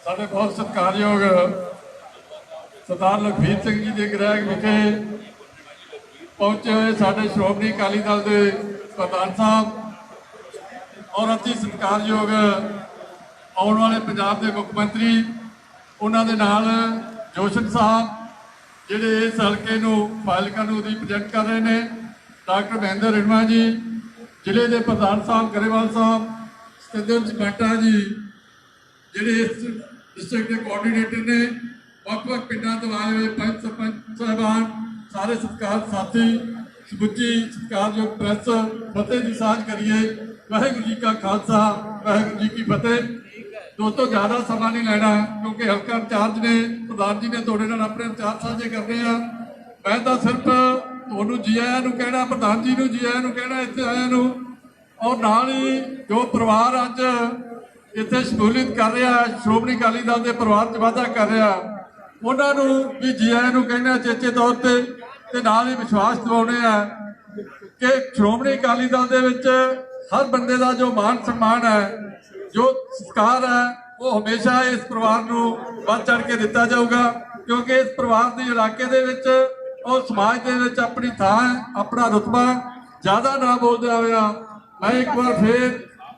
साढ़े बहुत सत्कारयोग सरदार लखबीर सिंह जी के गृह विखे पहुंचे हुए साढ़े श्रोमणी अकाली दल के प्रधान साहब और अति सत्कारयोग आने वाले पंजाब के मुख्य मंत्री उन्होंने नाल जोशन साहब जिहड़े इस हल्के फाइलका रिप्रजेंट कर रहे हैं, डॉक्टर महेंद्र रिणवा जी जिले के प्रधान साहब गरेवाल साहब, सतेंद्र जमाटा जी जिहड़े इस डिस्ट्रिक्ट के कोआर्डीनेटर ने, ਵੱਖ-ਵੱਖ पिंडों तो आए हुए पंच सरपंच साहबान, सारे सत्कार साथी, समुची सत्कारयोग प्रैस, फतेह की साझ करिए। वाहिगुरू जी का खालसा, वाहिगुरू जी की फतेह। दोस्तों ज़्यादा समा नहीं लेना क्योंकि हल्का इंचार्ज ने प्रधान जी ने थोड़े नाल अपने इंचार्ज साझे करने हैं। मैं तो सिर्फ तुहानू जी आया नूं कहना, प्रधान जी नूं जी आया नूं कहना, इत्थे आया नूं, और नाल ही जो परिवार अज इत्थे शमूलीयत कर रहा, श्रोमणी अकाली दल के परिवार च वाधा कर रहा, उन्होंने भी जी आया नूं कहना चेचे तौर पर, ते नाल ही विश्वास दिवाउने आ कि श्रोमणी अकाली दल दे विच हर बंदे का जो मान सम्मान है, जो सत्कार है, वो हमेशा इस परिवार को बढ़ चढ़ के दिता जाऊगा क्योंकि इस परिवार के इलाके दे विच और समाज दे विच अपनी थां, अपना रुतबा ज़्यादा ना बोलदे होया मैं एक बार फिर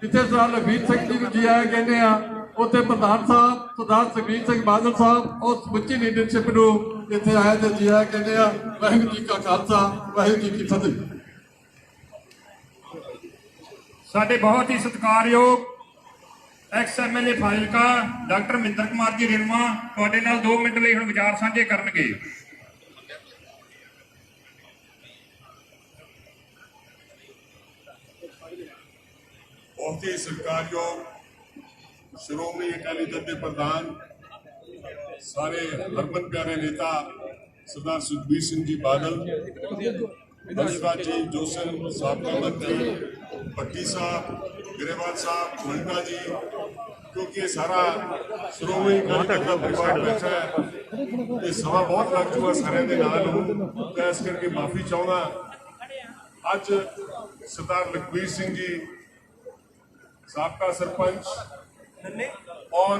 इत्थे सरदार लखबीर सिंह जी को जी आया कहने आ, उत्थे प्रधान साहब सरदार सुखबीर सिंह बादल साहब और समुची लीडरशिप को इत्थे आए तो जी आया कहने आ। वाहिगुरू जी का खालसा, वाहिगुरू जी की फतेह। साडे बहुत ही सत्कारयोग ex MLA Fazilka doctor Mahendra Kumar ji Rinwa तुहाडे नाल 2 मिनट लई हुण विचार साझे करनगे। बहुत ही सत्कारयोग श्रोमणी अकाली दल के प्रधान, सारे हरमन प्यारे नेता सरदार सुखबीर सिंह जी बादल, हंसराज जी जोशन, साबका मंत्री भट्टी साहब, गरेवाल साहब, मंडा जी, क्योंकि सारा श्रोमणी अकाली दल का परिवार बैठा है, ये सभा बहुत लग चुका सारे के नाल हूँ, तो इस करके माफी चाहूँगा। अज सरदार लखबीर सिंह जी साबका सरपंच और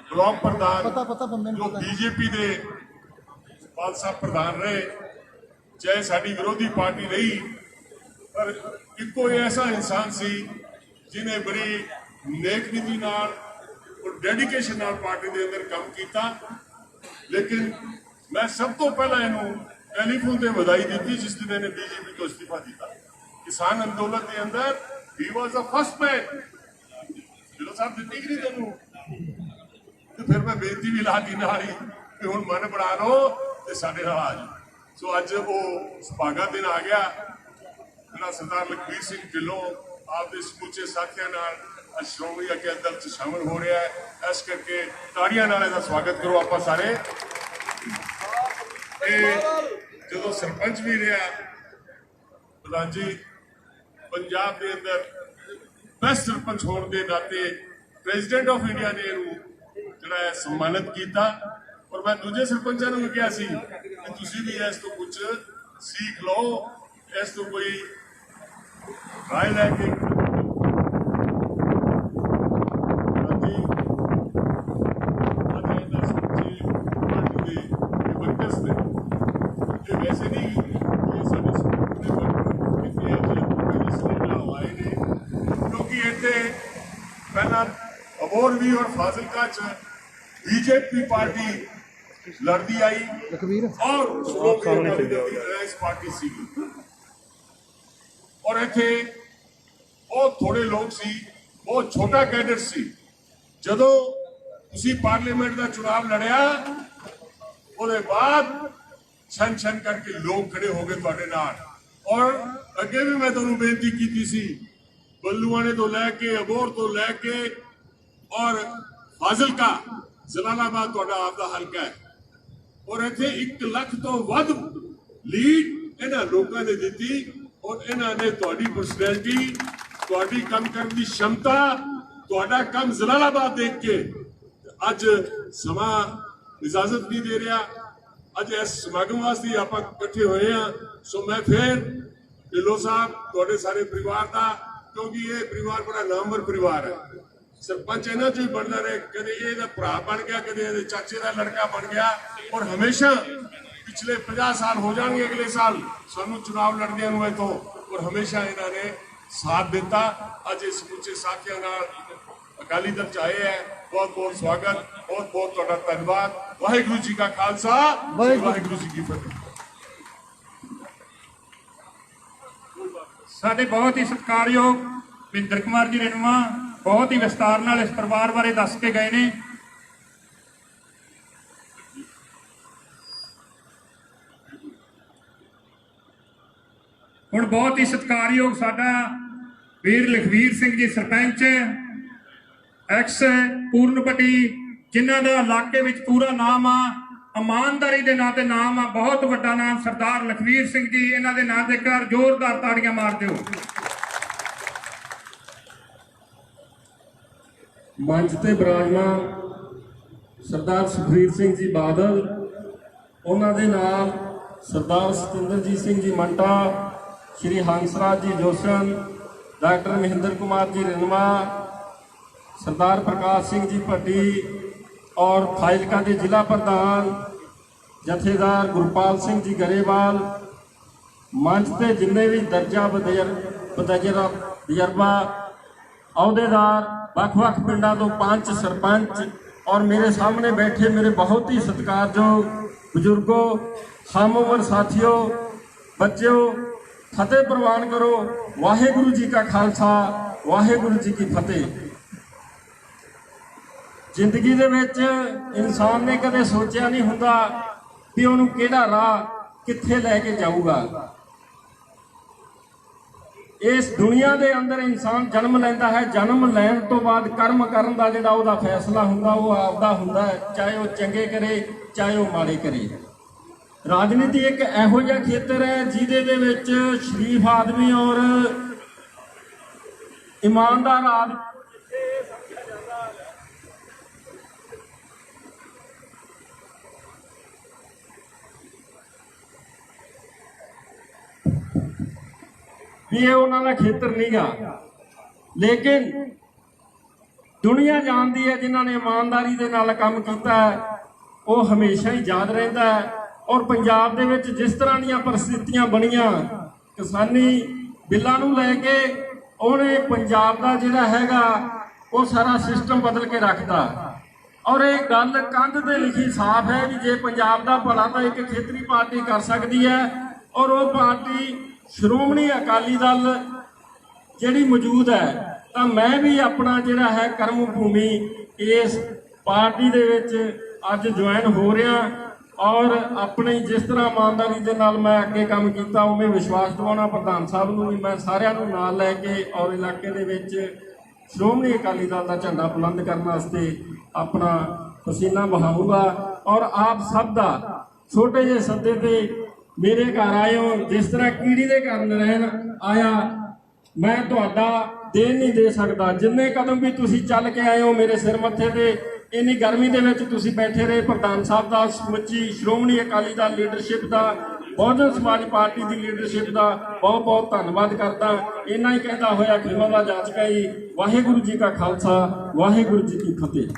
ब्लॉक प्रधान जो बीजेपी के पाल साहब प्रधान रहे, चाहे साड़ी विरोधी पार्टी रही, पर इको ऐसा इंसान सी जिन्हें बड़ी नेक नीति नाल और डेडिकेशन नाल पार्टी के अंदर काम किया। लेकिन मैं सब तो पहला इनू टेलीफोन से बधाई दी जिस दिन इन्हें बीजेपी को इस्तीफा दिया। किसान अंदोलन के अंदर he was the first man. जो साहब दी नहीं तेनू तो फिर मैं बेनती भी ला दी नाल ही कि हुण मन बना लो ते साडे नाल आ जाओ। सो अज वो सुभागा दिन आ गया जिहड़ा सरदार लखबीर सिंह ढिल्लों आपके समूचे साथियों नाल श्रोमणी अकाली दल च शामिल हो रहा है। इस करके ताड़ियां नाल इहदा स्वागत करो आप सारे। जो सरपंच भी रहा प्रधान जी, पंजाब के अंदर बेस्ट सरपंच होने के नाते प्रेजिडेंट ऑफ इंडिया ने जोड़ा सम्मानित किया, और मैं दूजे सरपंचों को भी कहा सी कि तुसी भी इस तो कुछ सीख लो, इस तो कोई राय लैके वैसे नहीं पहला अबोर भी और फाजिलका च बीजेपी पार्टी लड़ती आई और इस पार्टी सी, और इत्थे बहुत थोड़े लोग सी, बहुत छोटा कैडर सी। जदों तुसी पार्लीमेंट का चुनाव लड़िया उसके बाद छन छन करके लोग खड़े हो गए तुहाडे नाल, और अगे भी मैं तुहानू बेनती की सी बल्लूआने तो लैके अबोर तो लैके और फाजिलका जलालाबाद तुहाडा आपदा हल्का है, और इत्थे 1 लाख तो वध लीड इन्हां लोकां ने दित्ती, और इन्हां ने तुहाडी पर्सनैलिटी, तुहाडी काम करने की क्षमता, तुहाडा काम जलालाबाद देख के अज समा इजाजत नहीं दे रहा। अज इस समागम वास्ते आप इकट्ठे हुए हैं। सो मैं फिर ढिल्लों साहब तुहाडे सारे परिवार का, क्योंकि ये परिवार बड़ा नामवर परिवार है, ਸਰਪੰਚ ਇਹਨਾਂ ਚੋਂ ਹੀ ਬਣਦਾ ਰਹੇ, ਕਦੇ ਇਹਦਾ ਭਰਾ ਬਣ ਗਿਆ, ਕਦੇ ਇਹਦੇ ਚਾਚੇ ਦਾ ਲੜਕਾ ਬਣ ਗਿਆ, ਔਰ ਹਮੇਸ਼ਾ ਪਿਛਲੇ 50 ਸਾਲ ਹੋ ਜਾਣਗੇ ਅਗਲੇ ਸਾਲ ਸਾਨੂੰ ਚੁਣਾਵ ਲੜਦਿਆਂ ਨੂੰ ਇੱਥੋਂ, ਔਰ ਹਮੇਸ਼ਾ ਇਹਨਾਂ ਨੇ ਸਾਥ ਦਿੱਤਾ। ਅੱਜ ਇਸ ਸਮੁੱਚੇ ਸਾਥੀਆਂ ਨਾਲ ਅਕਾਲੀ ਦਲ ਚ ਆਏ ਹੈ, ਬਹੁਤ ਬਹੁਤ ਸਵਾਗਤ, ਬਹੁਤ ਬਹੁਤ ਤੁਹਾਡਾ ਧੰਨਵਾਦ। ਵਾਹਿਗੁਰੂ ਜੀ ਕਾ ਖਾਲਸਾ, ਵਾਹਿਗੁਰੂ ਜੀ ਕੀ ਫਤਿਹ। ਸਾਡੇ ਬਹੁਤ ਹੀ ਸਤਿਕਾਰਯੋਗ ਮਹਿੰਦਰ ਕੁਮਾਰ ਜੀ ਰੇਣੂਆ ਬਹੁਤ ਹੀ ਵਿਸਤਾਰ ਨਾਲ ਇਸ ਪਰਿਵਾਰ ਬਾਰੇ ਦੱਸ ਕੇ ਗਏ ਨੇ। ਹੁਣ ਬਹੁਤ ਹੀ ਸਤਿਕਾਰਯੋਗ ਸਾਡਾ ਵੀਰ ਲਖਵੀਰ ਸਿੰਘ ਜੀ ਸਰਪੰਚ ਐਕਸ ਪੂਰਨਪਟੀ, ਜਿਨ੍ਹਾਂ ਦਾ ਇਲਾਕੇ ਵਿੱਚ ਪੂਰਾ ਨਾਮ ਆ, ਇਮਾਨਦਾਰੀ ਦੇ ਨਾਂ ਤੇ ਨਾਮ ਆ, ਬਹੁਤ ਵੱਡਾ ਨਾਮ ਸਰਦਾਰ ਲਖਵੀਰ ਸਿੰਘ ਜੀ। ਇਹਨਾਂ ਦੇ ਨਾਂ ਤੇ ਇੱਕ ਵਾਰ ਜ਼ੋਰਦਾਰ ਤਾੜੀਆਂ ਮਾਰ ਦਿਓ। ਮੰਚ ਤੇ ਬਿਰਾਜਮਾਨ ਸਰਦਾਰ ਸੁਖਬੀਰ ਸਿੰਘ ਜੀ ਬਾਦਲ, ਉਹਨਾਂ ਦੇ ਨਾਲ ਸਰਦਾਰ ਸਤਿੰਦਰਜੀਤ ਸਿੰਘ ਜੀ ਮੰਟਾ, ਸ਼੍ਰੀ ਹੰਸਰਾਜ ਜੀ ਜੋਸ਼ਨ, ਡਾਕਟਰ ਮਹਿੰਦਰ ਕੁਮਾਰ ਜੀ ਰੇਣੂਆ, ਸਰਦਾਰ ਪ੍ਰਕਾਸ਼ ਸਿੰਘ ਜੀ ਭੱਟੀ ਔਰ ਫਾਜ਼ਿਲਕਾ ਦੇ ਜ਼ਿਲ੍ਹਾ ਪ੍ਰਧਾਨ ਜਥੇਦਾਰ ਗੁਰਪਾਲ ਸਿੰਘ ਜੀ ਗਰੇਵਾਲ, ਮੰਚ ਤੇ ਜਿੰਨੇ ਵੀ ਦਰਜਾ ਤਜਰਬਾ ਅਹੁਦੇਦਾਰ, ਵੱਖ-ਵੱਖ ਪਿੰਡਾਂ ਤੋਂ ਪੰਚ ਸਰਪੰਚ ਔਰ ਮੇਰੇ ਸਾਹਮਣੇ ਬੈਠੇ ਮੇਰੇ ਬਹੁਤ ਹੀ ਸਤਿਕਾਰਯੋਗ ਬਜ਼ੁਰਗੋ, ਹਮ ਉਮਰ ਸਾਥੀਓ, ਬੱਚਿਓ, ਫਤਿਹ ਪ੍ਰਵਾਨ ਕਰੋ। ਵਾਹਿਗੁਰੂ ਜੀ ਕਾ ਖਾਲਸਾ, ਵਾਹਿਗੁਰੂ ਜੀ ਕੀ ਫਤਿਹ। ਜ਼ਿੰਦਗੀ ਦੇ ਵਿੱਚ ਇਨਸਾਨ ਨੇ ਕਦੇ ਸੋਚਿਆ ਨਹੀਂ ਹੁੰਦਾ ਵੀ ਉਹਨੂੰ ਕਿਹੜਾ ਰਾਹ ਕਿੱਥੇ ਲੈ ਕੇ ਜਾਊਗਾ। ਇਸ ਦੁਨੀਆ ਦੇ ਅੰਦਰ ਇਨਸਾਨ ਜਨਮ ਲੈਂਦਾ ਹੈ, ਜਨਮ ਲੈਣ ਤੋਂ ਬਾਅਦ ਕਰਮ ਕਰਨ ਦਾ ਜਿਹੜਾ ਉਹਦਾ ਫੈਸਲਾ ਹੁੰਦਾ ਉਹ ਆਪਦਾ ਹੁੰਦਾ ਹੈ, ਚਾਹੇ ਉਹ ਚੰਗੇ ਕਰੇ ਚਾਹੇ ਉਹ ਮਾੜੇ ਕਰੇ। ਰਾਜਨੀਤੀ ਇੱਕ ਇਹੋ ਜਿਹਾ ਖੇਤਰ ਹੈ ਜਿਹਦੇ ਦੇ ਵਿੱਚ ਸ਼ਰੀਫ ਆਦਮੀ ਔਰ ਇਮਾਨਦਾਰ ਆਦਮੀ ਵੀ ਇਹ ਉਹਨਾਂ ਦਾ ਖੇਤਰ ਨਹੀਂਗਾ, ਲੇਕਿਨ ਦੁਨੀਆ ਜਾਣਦੀ ਹੈ ਜਿਨ੍ਹਾਂ ਨੇ ਇਮਾਨਦਾਰੀ ਦੇ ਨਾਲ ਕੰਮ ਕੀਤਾ ਹੈ ਉਹ ਹਮੇਸ਼ਾ ਹੀ ਯਾਦ ਰਹਿੰਦਾ ਹੈ। ਔਰ ਪੰਜਾਬ ਦੇ ਵਿੱਚ ਜਿਸ ਤਰ੍ਹਾਂ ਦੀਆਂ ਪਰਿਸਥਿਤੀਆਂ ਬਣੀਆਂ, ਕਿਸਾਨੀ ਬਿੱਲਾਂ ਨੂੰ ਲੈ ਕੇ ਉਹਨੇ ਪੰਜਾਬ ਦਾ ਜਿਹੜਾ ਹੈਗਾ ਉਹ ਸਾਰਾ ਸਿਸਟਮ ਬਦਲ ਕੇ ਰੱਖਦਾ। ਔਰ ਇਹ ਗੱਲ ਕੰਧ ਤੇ ਲਿਖੀ ਸਾਫ਼ ਹੈ ਵੀ ਜੇ ਪੰਜਾਬ ਦਾ ਭਲਾ ਤਾਂ ਇੱਕ ਖੇਤਰੀ ਪਾਰਟੀ ਕਰ ਸਕਦੀ ਹੈ, ਔਰ ਉਹ ਪਾਰਟੀ ਸ਼੍ਰੋਮਣੀ ਅਕਾਲੀ ਦਲ ਜਿਹੜੀ ਮੌਜੂਦ ਹੈ। ਤਾਂ ਮੈਂ ਵੀ ਆਪਣਾ ਜਿਹੜਾ ਹੈ ਕਰਮ ਭੂਮੀ ਇਸ ਪਾਰਟੀ ਦੇ ਵਿੱਚ ਅੱਜ ਜੁਆਇਨ ਹੋ ਰਿਹਾ ਔਰ ਆਪਣੀ ਜਿਸ ਤਰ੍ਹਾਂ ਇਮਾਨਦਾਰੀ ਦੇ ਨਾਲ ਮੈਂ ਅੱਗੇ ਕੰਮ ਕੀਤਾ ਉਵੇਂ ਵਿਸ਼ਵਾਸ ਦਿਵਾਉਣਾ ਪ੍ਰਧਾਨ ਸਾਹਿਬ ਨੂੰ ਵੀ ਮੈਂ ਸਾਰਿਆਂ ਨੂੰ ਨਾਲ ਲੈ ਕੇ ਔਰ ਇਲਾਕੇ ਦੇ ਵਿੱਚ ਸ਼੍ਰੋਮਣੀ ਅਕਾਲੀ ਦਲ ਦਾ ਝੰਡਾ ਬੁਲੰਦ ਕਰਨ ਵਾਸਤੇ ਆਪਣਾ ਪਸੀਨਾ ਬਹਾਊਗਾ। ਔਰ ਆਪ ਸਭ ਦਾ ਛੋਟੇ ਜਿਹੇ ਸੱਦੇ ਤੇ ਮੇਰੇ ਘਰ ਆਏ ਹੋ, ਜਿਸ ਤਰ੍ਹਾਂ ਕੀੜੀ ਦੇ ਘਰ ਰਹਿਣ ਆਇਆ, ਮੈਂ ਤੁਹਾਡਾ ਦੇਣ ਨਹੀਂ ਦੇ ਸਕਦਾ। ਜਿੰਨੇ ਕਦਮ ਵੀ ਤੁਸੀਂ ਚੱਲ ਕੇ ਆਏ ਹੋ ਮੇਰੇ ਸਿਰ ਮੱਥੇ ਤੇ, ਇੰਨੀ ਗਰਮੀ ਦੇ ਵਿੱਚ ਤੁਸੀਂ ਬੈਠੇ ਰਹੇ, ਪ੍ਰਧਾਨ ਸਾਹਿਬ ਦਾ, ਸਮੁੱਚੀ ਸ਼੍ਰੋਮਣੀ ਅਕਾਲੀ ਦਲ ਲੀਡਰਸ਼ਿਪ ਦਾ, ਬਹੁਜਨ ਸਮਾਜ ਪਾਰਟੀ ਦੀ ਲੀਡਰਸ਼ਿਪ ਦਾ ਬਹੁਤ ਬਹੁਤ ਧੰਨਵਾਦ ਕਰਦਾ। ਇੰਨਾ ਹੀ ਕਹਿੰਦਾ ਹੋਇਆ ਖਿਮਾ ਦਾ ਜਾਚਕਾ ਜੀ। ਵਾਹਿਗੁਰੂ ਜੀ ਕਾ ਖਾਲਸਾ, ਵਾਹਿਗੁਰੂ ਜੀ ਕੀ ਫਤਿਹ।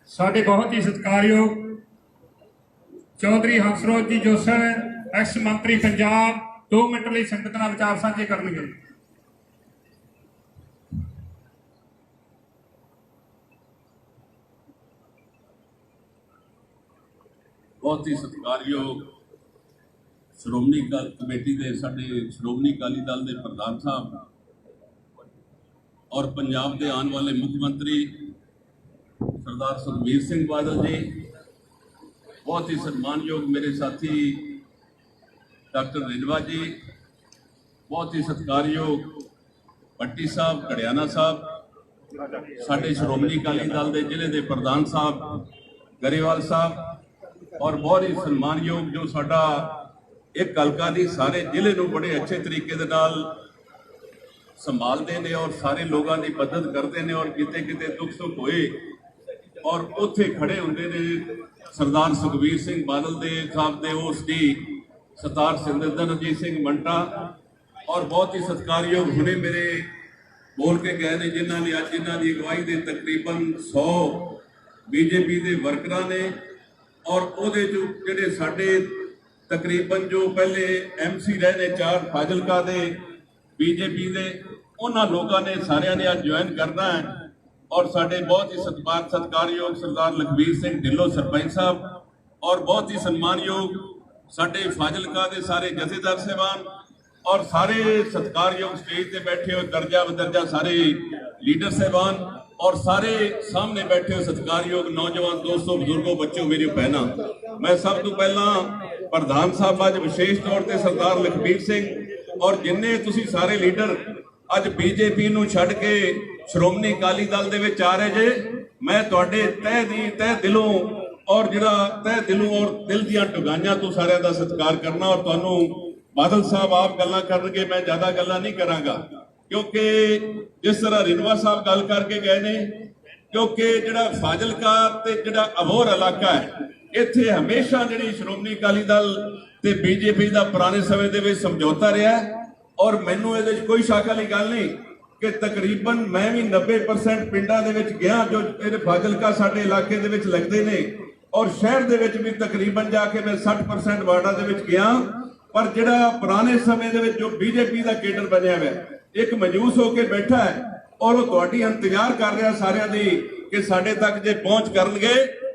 ਸਾਡੇ ਬਹੁਤ ਹੀ ਸਤਿਕਾਰਯੋਗ ਚੌਧਰੀ ਹੰਸਰਾਜ ਜੀ ਜੋਸਨ, ਐਕਸ ਮੰਤਰੀ ਪੰਜਾਬ, 2 ਮਿੰਟ ਲਈ ਸੰਗਤ ਨਾਲ ਵਿਚਾਰ ਸਾਂਝੇ ਕਰਨਗੇ। बहुत ही सत्कारयोग श्रोमणी कमेटी के साडे श्रोमणी अकाली दल के प्रधान साहब और पंजाब के आने वाले मुख्यमंत्री सरदार सुखबीर सिंह बादल जी, बहुत ही सम्मानयोग मेरे साथी डॉक्टर रेणुआ जी, बहुत ही सत्कारयोग भट्टी साहब, घड़ियाना साहब, साडे श्रोमणी अकाली दल के जिले के प्रधान साहब गरेवाल साहब, और बहुत ही सम्मानयोग जो साडा एक हलका दी सारे जिले नूं बड़े अच्छे तरीके दे नाल संभालते हैं और सारे लोगों की मदद करते हैं। और किते किते दुख सुख होए और उत्थे खड़े होंदे ने सरदार सुखबीर सिंह बादल दे साहब दे उस दी सरदार सिंदरजीत सिंह मंटा, और बहुत ही सत्कारयोग हुणे मेरे ਬੋਲ ਕੇ ਗਏ ਨੇ, ਜਿਨ੍ਹਾਂ ਨੇ ਅੱਜ ਇਹਨਾਂ ਦੀ ਅਗਵਾਈ ਦੇ ਤਕਰੀਬਨ 100 ਬੀਜੇਪੀ ਦੇ ਵਰਕਰਾਂ ਨੇ, ਔਰ ਉਹਦੇ ਚੋਂ ਜਿਹੜੇ ਸਾਡੇ ਤਕਰੀਬਨ ਜੋ ਪਹਿਲੇ ਐਮਸੀ ਰਹੇ ਨੇ 4 ਫਾਜ਼ਿਲਕਾ ਦੇ ਬੀਜੇਪੀ ਦੇ, ਉਹਨਾਂ ਲੋਕਾਂ ਨੇ ਸਾਰਿਆਂ ਨੇ ਅੱਜ ਜੁਆਇਨ ਕਰਨਾ ਹੈ। ਔਰ ਸਾਡੇ ਬਹੁਤ ਹੀ ਸਤਿਕਾਰਯੋਗ ਸਰਦਾਰ ਲਖਬੀਰ ਸਿੰਘ ਢਿੱਲੋਂ ਸਰਪੰਚ ਸਾਹਿਬ, ਔਰ ਬਹੁਤ ਹੀ ਸਨਮਾਨਯੋਗ ਸਾਡੇ ਫਾਜ਼ਿਲਕਾ ਦੇ ਸਾਰੇ ਜਥੇਦਾਰ ਸਾਹਿਬਾਨ, ਔਰ ਸਾਰੇ ਸਤਿਕਾਰਯੋਗ ਸਟੇਜ ਤੇ ਬੈਠੇ ਹੋ ਦਰਜਾ ਬਦਰਜਾ ਸਾਰੇ ਲੀਡਰ ਸਾਹਿਬਾਨ, ਔਰ ਸਾਰੇ ਸਾਹਮਣੇ ਬੈਠੇ ਹੋ ਸਤਿਕਾਰਯੋਗ ਨੌਜਵਾਨ ਦੋਸਤੋ, ਬਜ਼ੁਰਗੋ, ਬੱਚੋ, ਮੇਰੇ ਭੈਣਾਂ। ਮੈਂ ਸਭ ਤੋਂ ਪਹਿਲਾਂ ਪ੍ਰਧਾਨ ਸਾਹਿਬ ਅੱਜ ਵਿਸ਼ੇਸ਼ ਤੌਰ ਤੇ ਸਰਦਾਰ ਲਖਬੀਰ ਸਿੰਘ ਔਰ ਜਿੰਨੇ ਤੁਸੀਂ ਸਾਰੇ ਲੀਡਰ ਅੱਜ ਬੀਜੇਪੀ ਨੂੰ ਛੱਡ ਕੇ ਸ਼੍ਰੋਮਣੀ ਅਕਾਲੀ ਦਲ ਦੇ ਵਿੱਚ ਆ ਰਹੇ ਜੇ, ਮੈਂ ਤੁਹਾਡੇ ਤਹਿ ਦਿਲੋਂ ਔਰ ਦਿਲ ਦੀਆਂ ਟੁਗਾਈਆਂ ਤੋਂ ਸਾਰਿਆਂ ਦਾ ਸਤਿਕਾਰ ਕਰਨਾ। ਔਰ ਤੁਹਾਨੂੰ ਬਾਦਲ ਸਾਹਿਬ ਆਪ ਗੱਲਾਂ ਕਰਨਗੇ, ਮੈਂ ਜ਼ਿਆਦਾ ਗੱਲਾਂ ਨਹੀਂ ਕਰਾਂਗਾ, ਕਿਉਂਕਿ ਜਿਸ ਤਰ੍ਹਾਂ ਰਿਨਵਾ ਸਾਹਿਬ ਗੱਲ ਕਰਕੇ ਗਏ ਨੇ, ਕਿਉਂਕਿ ਜਿਹੜਾ ਫਾਜ਼ਿਲਕਾ ਤੇ ਜਿਹੜਾ ਅਬੋਹਰ ਇਲਾਕਾ ਹੈ, ਇੱਥੇ ਹਮੇਸ਼ਾ ਜਿਹੜੀ ਸ਼੍ਰੋਮਣੀ ਅਕਾਲੀ ਦਲ ਤੇ ਬੀਜੇਪੀ ਦਾ ਪੁਰਾਣੇ ਸਮੇਂ ਦੇ ਵਿੱਚ ਸਮਝੌਤਾ ਰਿਹਾ, ਔਰ ਮੈਨੂੰ ਇਹਦੇ ਵਿੱਚ ਕੋਈ ਸ਼ੱਕ ਵਾਲੀ ਗੱਲ ਨਹੀਂ ਕਿ ਤਕਰੀਬਨ ਮੈਂ ਵੀ 90% ਪਿੰਡਾਂ ਦੇ ਵਿੱਚ ਗਿਆ ਜੋ ਇਹ ਫਾਜ਼ਿਲਕਾ ਸਾਡੇ ਇਲਾਕੇ ਦੇ ਵਿੱਚ ਲੱਗਦੇ ਨੇ, ਔਰ ਸ਼ਹਿਰ ਦੇ ਵਿੱਚ ਵੀ ਤਕਰੀਬਨ ਜਾ ਕੇ ਮੈਂ 60% ਵਾਰਡਾਂ ਦੇ ਵਿੱਚ ਗਿਆ। ਪਰ ਜਿਹੜਾ ਪੁਰਾਣੇ ਸਮੇਂ ਦੇ ਵਿੱਚ ਜੋ ਬੀਜੇਪੀ ਦਾ ਕੇਡਰ ਬਣਿਆ ਹੋਇਆ ਇੱਕ ਮਜੂਸ ਹੋ ਕੇ ਬੈਠਾ ਹੈ, ਔਰ ਉਹ ਤੁਹਾਡੀ ਇੰਤਜ਼ਾਰ ਕਰ ਰਿਹਾ ਸਾਰਿਆਂ ਦੀ ਕਿ ਸਾਡੇ ਤੱਕ ਜੇ ਪਹੁੰਚ ਕਰਨਗੇ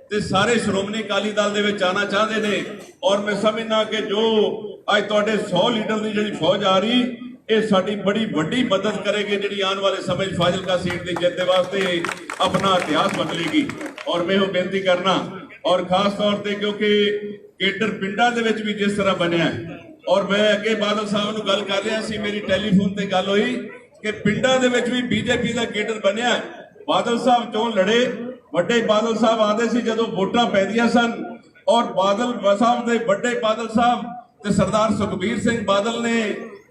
ਤੇ ਸਾਰੇ ਸ਼੍ਰੋਮਣੀ ਅਕਾਲੀ ਦਲ ਦੇ ਵਿੱਚ ਆਣਾ ਚਾਹੁੰਦੇ ਨੇ। ਔਰ ਮੈਂ ਸਮਝਦਾ ਕਿ ਜੋ ਅੱਜ ਤੁਹਾਡੇ 100 ਲੀਡਰ ਦੀ ਜਿਹੜੀ ਫੌਜ ਆ ਰਹੀ, ਇਹ ਸਾਡੀ ਬੜੀ ਵੱਡੀ ਮਦਦ ਕਰੇਗੀ, ਜਿਹੜੀ ਆਉਣ ਵਾਲੇ ਸਮੇਂ 'ਚ ਫਾਜ਼ਿਲਕਾ ਸੀਟ ਦੀ ਜਿੱਤ ਦੇ ਵਾਸਤੇ ਆਪਣਾ ਇਤਿਹਾਸ ਬਦਲੇਗੀ। ਔਰ ਮੈਂ ਉਹ ਬੇਨਤੀ ਕਰਨਾ, ਔਰ ਖਾਸ ਤੌਰ ਤੇ ਕਿਉਂਕਿ ਕੇਡਰ ਪਿੰਡਾਂ ਦੇ ਵਿੱਚ ਵੀ ਜਿਸ ਤਰ੍ਹਾਂ ਬਣਿਆ, ਔਰ ਮੈਂ ਅੱਗੇ ਬਾਦਲ ਸਾਹਿਬ ਨੂੰ ਗੱਲ ਕਰ ਰਿਹਾ ਸੀ, ਮੇਰੀ ਟੈਲੀਫੋਨ ਤੇ ਗੱਲ ਹੋਈ ਕਿ ਪਿੰਡਾਂ ਦੇ ਵਿੱਚ ਵੀ ਬੀਜੇਪੀ ਦਾ ਕੇਡਰ ਬਣਿਆ। ਬਾਦਲ ਸਾਹਿਬ ਚੋਣ ਲੜੇ, ਵੱਡੇ ਬਾਦਲ ਸਾਹਿਬ ਆਉਂਦੇ ਸੀ ਜਦੋਂ ਵੋਟਾਂ ਪੈਂਦੀਆਂ ਸਨ, ਔਰ ਬਾਦਲ ਸਾਹਿਬ ਦੇ ਵੱਡੇ ਬਾਦਲ ਸਾਹਿਬ ਤੇ ਸਰਦਾਰ ਸੁਖਬੀਰ ਸਿੰਘ ਬਾਦਲ ਨੇ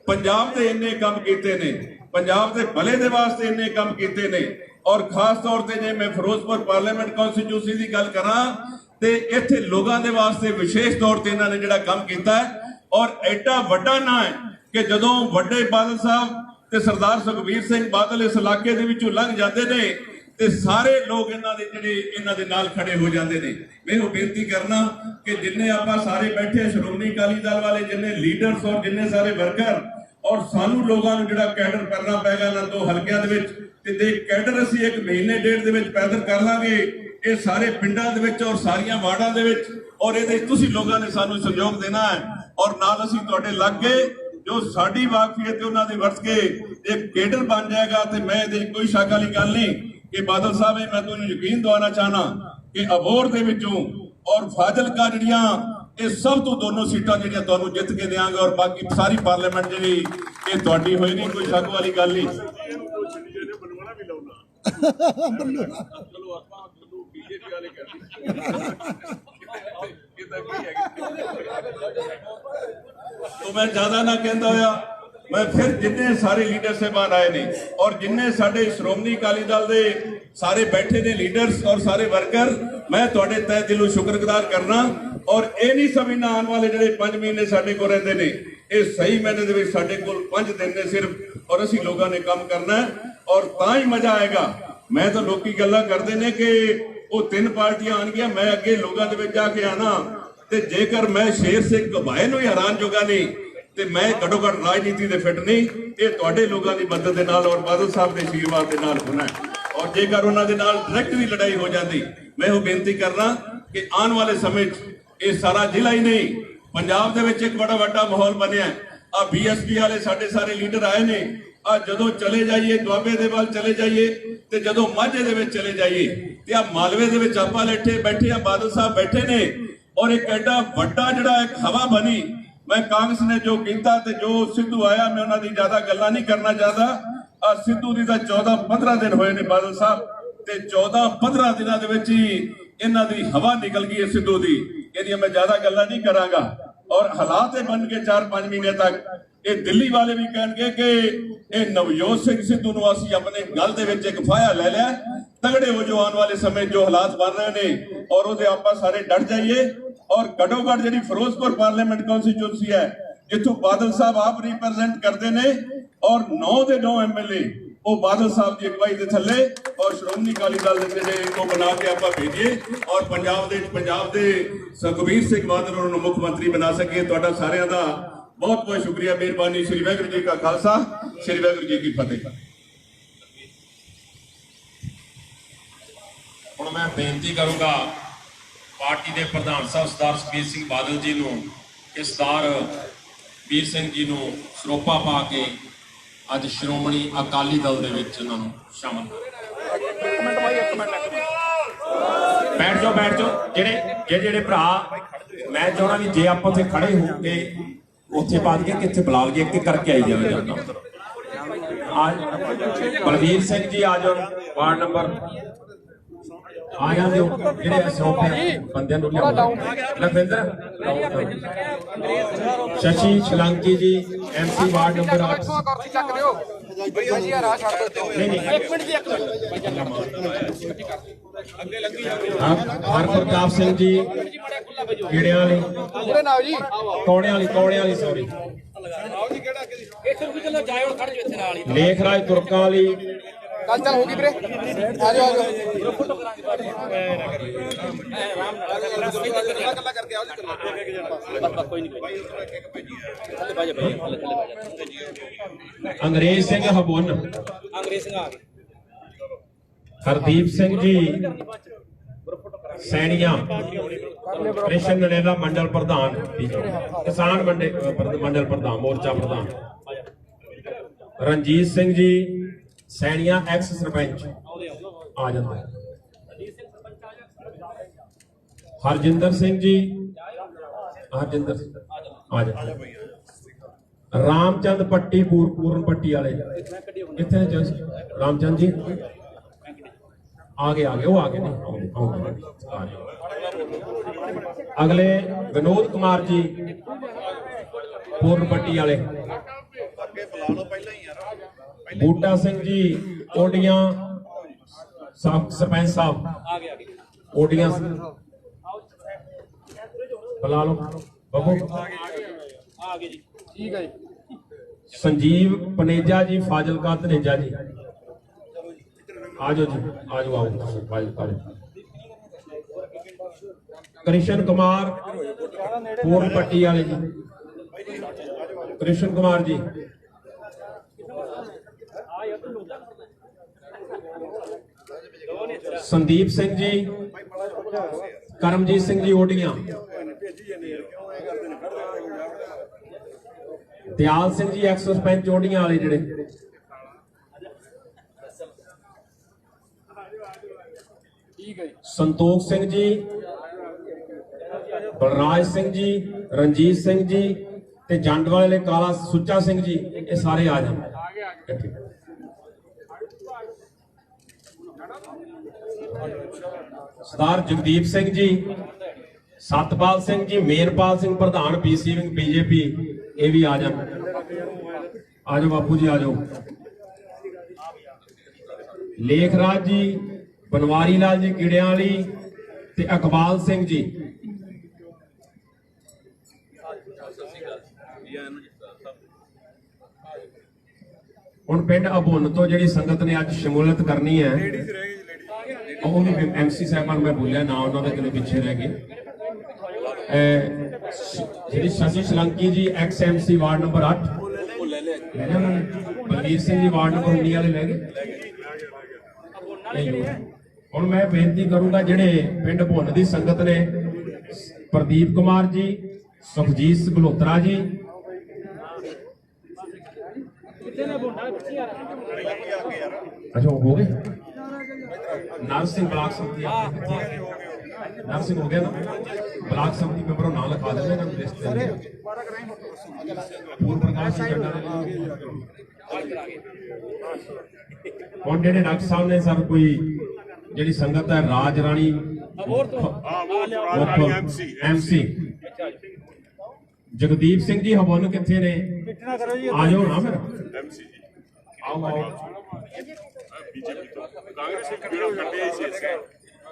ਪੰਜਾਬ ਦੇ ਇੰਨੇ ਕੰਮ ਕੀਤੇ ਨੇ, ਪੰਜਾਬ ਦੇ ਭਲੇ ਦੇ ਵਾਸਤੇ ਇੰਨੇ ਕੰਮ ਕੀਤੇ ਨੇ। ਔਰ ਖਾਸ ਤੌਰ ਤੇ ਜੇ ਮੈਂ ਫਿਰੋਜ਼ਪੁਰ ਪਾਰਲੀਮੈਂਟ ਕੌਂਸਟੀਚੂਐਂਸੀ ਦੀ ਗੱਲ ਕਰਾਂ ਤੇ ਇੱਥੇ ਲੋਕਾਂ ਦੇ ਵਾਸਤੇ ਵਿਸ਼ੇਸ਼ ਤੌਰ ਤੇ ਇਹਨਾਂ ਨੇ ਜਿਹੜਾ ਕੰਮ ਕੀਤਾ ਹੈ, ਔਰ ਐਡਾ ਵੱਡਾ ਨਾਂ ਹੈ ਕਿ ਜਦੋਂ ਵੱਡੇ ਬਾਦਲ ਸਾਹਿਬ ਤੇ ਸਰਦਾਰ ਸੁਖਬੀਰ ਸਿੰਘ ਬਾਦਲ ਇਸ ਇਲਾਕੇ ਦੇ ਵਿੱਚੋਂ ਲੰਘ ਜਾਂਦੇ ਨੇ ਤੇ ਸਾਰੇ ਲੋਕ ਇਹਨਾਂ ਦੇ ਨਾਲ ਖੜੇ ਹੋ ਜਾਂਦੇ ਨੇ। ਮੈਨੂੰ ਬੇਨਤੀ ਕਰਨਾ ਕਿ ਜਿੰਨੇ ਆਪਾਂ ਸਾਰੇ ਬੈਠੇ ਸ਼੍ਰੋਮਣੀ ਅਕਾਲੀ ਦਲ ਵਾਲੇ, ਜਿੰਨੇ ਲੀਡਰਸ ਔਰ ਜਿੰਨੇ ਸਾਰੇ ਵਰਕਰ, ਔਰ ਸਾਨੂੰ ਲੋਕਾਂ ਨੂੰ ਜਿਹੜਾ ਕੈਡਰ ਕਰਨਾ ਪੈਗਾ ਨਾ ਦੋ ਹਲਕਿਆਂ ਦੇ ਵਿੱਚ, ਤੇ ਦੇ ਕੈਡਰ ਅਸੀਂ 1 ਮਹੀਨੇ ਡੇਢ ਦੇ ਵਿੱਚ ਪੈਦਲ ਕਰ ਲਾਂਗੇ ਇਹ ਸਾਰੇ ਪਿੰਡਾਂ ਦੇ ਵਿੱਚ ਔਰ ਸਾਰੀਆਂ ਵਾਰਡਾਂ ਦੇ ਵਿੱਚ। ਔਰ ਇਹਦੇ ਤੁਸੀਂ ਲੋਕਾਂ ਨੇ ਸਾਨੂੰ ਸਹਿਯੋਗ ਦੇਣਾ ਹੈ, ਔਰ ਨਾਲ ਅਸੀਂ ਤੁਹਾਡੇ ਲਾਗੇ ਜੋ ਸਾਡੀ ਵਾਕਫੀਅਤ ਤੇ ਉਹਨਾਂ ਦੇ ਵਰਤ ਕੇ ਇੱਕ ਕੇਡਰ ਬਣ ਜਾਏਗਾ। ਤੇ ਮੈਂ ਇਹਦੇ ਕੋਈ ਸ਼ੱਕ ਵਾਲੀ ਗੱਲ ਨਹੀਂ ਕਿ ਬਾਦਲ ਸਾਹਿਬ ਮੈਂ ਤੁਹਾਨੂੰ ਯਕੀਨ ਦਿਵਾਉਣਾ ਚਾਹਨਾ ਕਿ ਅਬੋਹਰ ਦੇ ਵਿੱਚੋਂ ਔਰ ਫਾਜ਼ਿਲਕਾ ਜਿਹੜੀਆਂ ਇਹ ਸਭ ਤੋਂ ਦੋਨੋਂ ਸੀਟਾਂ ਜਿਹੜੀਆਂ ਤੁਹਾਨੂੰ ਜਿੱਤ ਕੇ ਦੇਵਾਂਗੇ, ਔਰ ਬਾਕੀ ਸਾਰੀ ਪਾਰਲੀਮੈਂਟ ਜਿਹੜੀ ਇਹ ਤੁਹਾਡੀ ਹੋਈ ਨਹੀਂ, ਕੋਈ ਸ਼ੱਕ ਵਾਲੀ ਗੱਲ ਨਹੀਂ। ਚਲੋ ਆਪਾਂ ਬੀਜੇਪੀ ਵਾਲੇ तो मैं ज्यादा ना कहता होया, मैं फिर जिन्ने सारे लीडर साहबान आए ने और जिन्ने साडे श्रोमणी अकाली दल दे सारे बैठे ने लीडर्स और सारे वर्कर, मैं तुहाडे तहे दिलों शुक्रगुजार करना। और ये नहीं समझना आने वाले जिहड़े 5 महीने साडे कोल रहिंदे ने, ये सही मैंने दे विच साडे कोल 5 दिन ने सिर्फ, और असीं लोगों ने काम करना है और तां ही मजा आएगा। मैं तो लोग गल्लां करदे ने कि वो 3 पार्टियां आउणगीआं, मैं अगे लोगों दे विच जाके आना ਤੇ ਜੇਕਰ ਮੈਂ ਸ਼ੇਰ ਸਿੰਘ ਘਬਾਏ ਨੂੰ ਹੀ ਹੈਰਾਨ ਜੋਗਾ ਨਹੀਂ ਤੇ ਮੈਂ ਘੱਟੋ ਘੱਟ ਰਾਜਨੀਤੀ ਦੇ ਫਿੱਟ ਨਹੀਂ। ਇਹ ਤੁਹਾਡੇ ਲੋਕਾਂ ਦੀ ਮਦਦ ਦੇ ਨਾਲ ਔਰ ਬਾਦਲ ਸਾਹਿਬ ਦੇ ਅਸ਼ੀਰਵਾਦ ਦੇ ਨਾਲ ਹੋਣਾ ਹੈ। ਔਰ ਜੇਕਰ ਉਹਨਾਂ ਦੇ ਨਾਲ ਡਾਇਰੈਕਟ ਵੀ ਲੜਾਈ ਹੋ ਜਾਂਦੀ, ਮੈਂ ਉਹ ਬੇਨਤੀ ਕਰਨਾ ਕਿ ਆਉਣ ਵਾਲੇ ਸਮੇਂ 'ਚ ਇਹ ਸਾਰਾ ਜ਼ਿਲ੍ਹਾ ਹੀ ਨਹੀਂ, ਪੰਜਾਬ ਦੇ ਵਿੱਚ ਇੱਕ ਬੜਾ ਵੱਡਾ ਮਾਹੌਲ ਬਣਿਆ। ਆ ਬੀਐਸਪੀ ਵਾਲੇ ਸਾਡੇ ਸਾਰੇ ਲੀਡਰ ਆਏ ਨੇ, ਆ ਜਦੋਂ ਚਲੇ ਜਾਈਏ ਦੁਆਬੇ ਦੇ ਵੱਲ ਚਲੇ ਜਾਈਏ ਤੇ ਜਦੋਂ ਮਾਝੇ ਦੇ ਵਿੱਚ ਚਲੇ ਜਾਈਏ ਤੇ ਆ ਮਾਲਵੇ ਦੇ ਵਿੱਚ ਆਪਾਂ ਬੈਠੇ ਆ, ਬਾਦਲ ਸਾਹਿਬ ਬੈਠੇ ਨੇ। और एक एडा वड्डा जिहड़ा एक हवा बनी, मैं कांग्रेस ने जो कीता ते जो सिद्धू आया, मैं उन्हां दी ज्यादा गल्लां नहीं करना चाहता। आ सिद्धू दी तां 14-15 दिन होए ने बादल साहब, ते 14-15 दिनां दे विच ही इन्हां दी हवा निकल गई है सिद्धू दी। इहदियां मैं ज्यादा गल्लां नहीं करांगा। और हालात बन के 4-5 महीने तक ये दिल्ली वाले भी कहणगे कि ये नवजोत सिंह सिद्धू नूं असीं अपने गल दे विच एक फाया ले लिया। तगड़े हो जो आने वाले समय जो हालात बन रहे ने और ਉਹਦੇ ਆਪਾਂ ਸਾਰੇ ਡਟ ਜਾਈਏ। और घटो घट जी फिरोजपुर पार्लीमेंट कॉन्स्टिट्यूंसी है जिथों बादल साहब आप रिप्रेजेंट करते हैं और 9 ਦੇ 9 MLA ਉਹ ਬਾਦਲ ਸਾਹਿਬ ਦੀ ਅਗਵਾਈ ਦੇ ਥੱਲੇ ਔਰ ਸ਼੍ਰੋਮਣੀ ਅਕਾਲੀ ਦਲ ਦੇ ਜਿਹੜੇ ਉਹ ਬਣਾ ਕੇ ਆਪਾਂ ਭੇਜੀਏ ਔਰ ਪੰਜਾਬ ਦੇ ਸੁਖਬੀਰ ਸਿੰਘ ਬਾਦਲ ਨੂੰ ਮੁੱਖ ਮੰਤਰੀ ਬਣਾ ਸਕੀਏ। ਤੁਹਾਡਾ ਸਾਰਿਆਂ ਦਾ ਬਹੁਤ ਬਹੁਤ ਸ਼ੁਕਰੀਆ, ਮਿਹਰਬਾਨੀ। ਸ਼੍ਰੀ ਵਾਹਿਗੁਰੂ ਜੀ ਕਾ ਖਾਲਸਾ, ਸ਼੍ਰੀ ਵਾਹਿਗੁਰੂ ਜੀ ਕੀ ਫਤਿਹ। ਹੁਣ ਮੈਂ ਬੇਨਤੀ ਕਰੂੰਗਾ ਪਾਰਟੀ ਦੇ ਪ੍ਰਧਾਨ ਸਾਹਿਬ ਸਰਦਾਰ ਸੁਖਬੀਰ ਸਿੰਘ ਬਾਦਲ ਜੀ ਨੂੰ ਕਿ ਸਰਦਾਰ ਵੀਰ ਸਿੰਘ ਜੀ ਨੂੰ ਸਰੋਪਾ ਪਾ ਕੇ ਅੱਜ ਸ਼੍ਰੋਮਣੀ ਅਕਾਲੀ ਦਲ ਦੇ ਵਿੱਚ ਉਹਨਾਂ ਨੂੰ ਸ਼ਾਮਲ ਬੈਠ ਜਾਓ ਜਿਹੜੇ ਭਰਾ, ਮੈਂ ਚਾਹੁੰਦਾ ਵੀ ਜੇ ਆਪਾਂ ਉੱਥੇ ਖੜੇ ਹੋ ਕੇ ਉੱਥੇ ਬਾਤ ਕੇ ਕਿੱਥੇ ਬੁਲਾ ਲਈਏ ਇੱਕ ਕਰਕੇ ਆਈ ਜਾਵੇ ਜਾਂਦਾ। ਅੱਜ ਬਲਵੀਰ ਸਿੰਘ ਜੀ ਆ ਜਾਓ, ਵਾਰਡ ਨੰਬਰ ਆ ਜਾਂਦੇ ਹੋ, ਜਿਹੜੇ ਸਰੋਪੇ ਬੰਦਿਆਂ ਨੂੰ ਲਿਆਓ। ਲਖਵਿੰਦਰ ਸ਼ਸ਼ੀ ਸ਼ਲਾਂਕੀ ਜੀ MC ward number 8। Harpratap Singh ji ਕੀੜਿਆਂ ਵਾਲੀ ਕੌੜਿਆਂ ਵਾਲੀ ਸੌਰੀ, ਲੇਖ ਰਾਜ ਤੁਰਕਾਂ ਵਾਲੀ। ਚੱਲ ਹੋ ਗਈ ਵੀਰੇ, ਆ ਜਾਓ ਅੰਗਰੇਜ਼ ਸਿੰਘ ਹਬੁੰਨ, ਹਰਦੀਪ ਸਿੰਘ ਜੀ ਸੈਣੀਆਂ, ਕ੍ਰਿਸ਼ਨ ਨਰੇਲਾ ਮੰਡਲ ਪ੍ਰਧਾਨ, ਕਿਸਾਨ ਮੰਡਲ ਪ੍ਰਧਾਨ, ਮੋਰਚਾ ਪ੍ਰਧਾਨ। ਰਣਜੀਤ ਸਿੰਘ ਜੀ ਸੈਣੀਆਂ ਐਕਸ ਸਰਪੰਚ ਆ ਜਾਂਦਾ ਹੈ। ਹਰਜਿੰਦਰ ਸਿੰਘ ਜੀ ਆ ਜਾਂਦਾ। ਰਾਮਚੰਦ ਪੱਟੀ ਪੂਰਨ ਪੱਟੀ ਵਾਲੇ ਕਿੱਥੇ ਨੇ? ਰਾਮਚੰਦ ਜੀ ਆ ਗਏ ਉਹ ਆ ਗਏ ਨੇ। ਅਗਲੇ ਵਿਨੋਦ ਕੁਮਾਰ ਜੀ ਪੂਰਨ ਪੱਟੀ ਵਾਲੇ। ਬੂਟਾ ਸਿੰਘ ਜੀ ਓਡੀਆਂ ਸਰਪੰਚ ਸਾਹਿਬ ਓਡੀਆਂ ਬੁਲਾ ਲਓ ਬੱਬੂ। ਠੀਕ ਹੈ ਜੀ। ਸੰਜੀਵ ਪਨੇਜਾ ਜੀ ਫਾਜ਼ਿਲਕਾ ਧਨੇਜਾ ਜੀ ਆਜੋ ਜੀ, ਆਓ ਕ੍ਰਿਸ਼ਨ ਕੁਮਾਰ ਪੂਰਨ ਪੱਟੀ ਵਾਲੇ ਜੀ, ਕ੍ਰਿਸ਼ਨ ਕੁਮਾਰ ਜੀ। ਸੰਦੀਪ ਸਿੰਘ ਜੀ, ਕਰਮਜੀਤ ਸਿੰਘ ਜੀ ਓਡੀਆਂ। ਦਿਆਲ ਸਿੰਘ ਜੀ ਐਕਸ ਸਰਪੰਚ ਓਡੀਆਂ ਵਾਲੇ ਜਿਹੜੇ। ਸੰਤੋਖ ਸਿੰਘ ਜੀ, ਬਲਰਾਜ ਸਿੰਘ ਜੀ, ਰਣਜੀਤ ਸਿੰਘ ਜੀ ਤੇ ਜੰਡ ਵਾਲੇ ਕਾਲਾ ਸੁੱਚਾ ਸਿੰਘ ਜੀ, ਇਹ ਸਾਰੇ ਆ ਜਾਣ। ਸਰਦਾਰ ਜਗਦੀਪ ਸਿੰਘ ਜੀ, ਸਤਪਾਲ ਸਿੰਘ ਜੀ, ਮੇਰਪਾਲ ਸਿੰਘ ਪ੍ਰਧਾਨ ਬੀਸੀ ਵਿੰਗ ਬੀਜੇਪੀ, ਇਹ ਵੀ ਆ ਜਾਣ। ਆ ਜਾਓ ਬਾਪੂ ਜੀ, ਆ ਜਾਓ। ਲੇਖ ਰਾਜ ਜੀ, ਬਨਵਾਰੀ ਲਾਲ ਜੀ ਕੀੜਿਆਂ ਵਾਲੀ ਤੇ ਇਕਬਾਲ ਸਿੰਘ ਜੀ। ਹੁਣ ਪਿੰਡ ਅਬੁੰਨ ਤੋਂ ਜਿਹੜੀ ਸੰਗਤ ਨੇ ਅੱਜ ਸ਼ਮੂਲੀਅਤ ਕਰਨੀ ਹੈ, ਉਹ ਵੀ ਐਮਸੀ ਸਾਹਿਬਾਨ ਮੈਂ ਬੋਲਿਆ ਨਾ, ਉਹਨਾਂ ਦੇ ਕਿਤੇ ਪਿੱਛੇ ਰਹਿ ਗਏ। ਜਿਹੜੀ ਸ਼ਸ਼ੀ ਸ਼ਲਾਂਕੀ ਜੀ ਐਕਸ ਐਮਸੀ ਵਾਰਡ ਨੰਬਰ 8 ਲੈ ਲਿਆ ਉਹਨਾਂ ਨੇ। ਬਲਵੀਰ ਸਿੰਘ ਜੀ ਵਾਰਡ ਨੰਬਰ 19 ਵਾਲੇ ਲੈ ਗਏ। ਹੁਣ ਮੈਂ ਬੇਨਤੀ ਕਰੂੰਗਾ ਜਿਹੜੇ ਪਿੰਡ ਭੁੰਨ ਦੀ ਸੰਗਤ ਨੇ, ਪ੍ਰਦੀਪ ਕੁਮਾਰ ਜੀ, ਸੁਖਜੀਤ ਗਲੋਤਰਾ ਜੀ, ਅੱਛਾ ਹੋ ਗਏ। ਨਰਸਿੰਘ ਬਲਾਕ ਸੰਮਤੀ ਨਰਸਿੰਘ ਹੋ ਗਿਆ ਨਾ, ਬਲਾਕ ਸੰਮਤੀ ਮੈਂਬਰੋਂ ਨਾਂ ਲਿਖਾ ਦਿੰਦੇ ਇਹਨਾਂ ਨੂੰ ਲਿਸਟ ਦੇ। ਪੂਰਨ ਪ੍ਰਕਾਸ਼ ਜੀ ਹੁਣ ਜਿਹੜੇ ਡਾਕਟਰ ਸਾਹਿਬ ਨੇ ਸਰ ਕੋਈ ਜਿਹੜੀ ਸੰਗਤ ਹੈ ਰਾਜ ਰਾਣੀ ਐਮਸੀ ਜਗਦੀਪ ਸਿੰਘ ਜੀ ਹਬੁੰਨ ਕਿੱਥੇ ਨੇ? ਆ ਜਾਓ ਨਾ ਫਿਰ। ਆਓ बीजेपी तो कांग्रेस के खिलाफ कटे ऐसे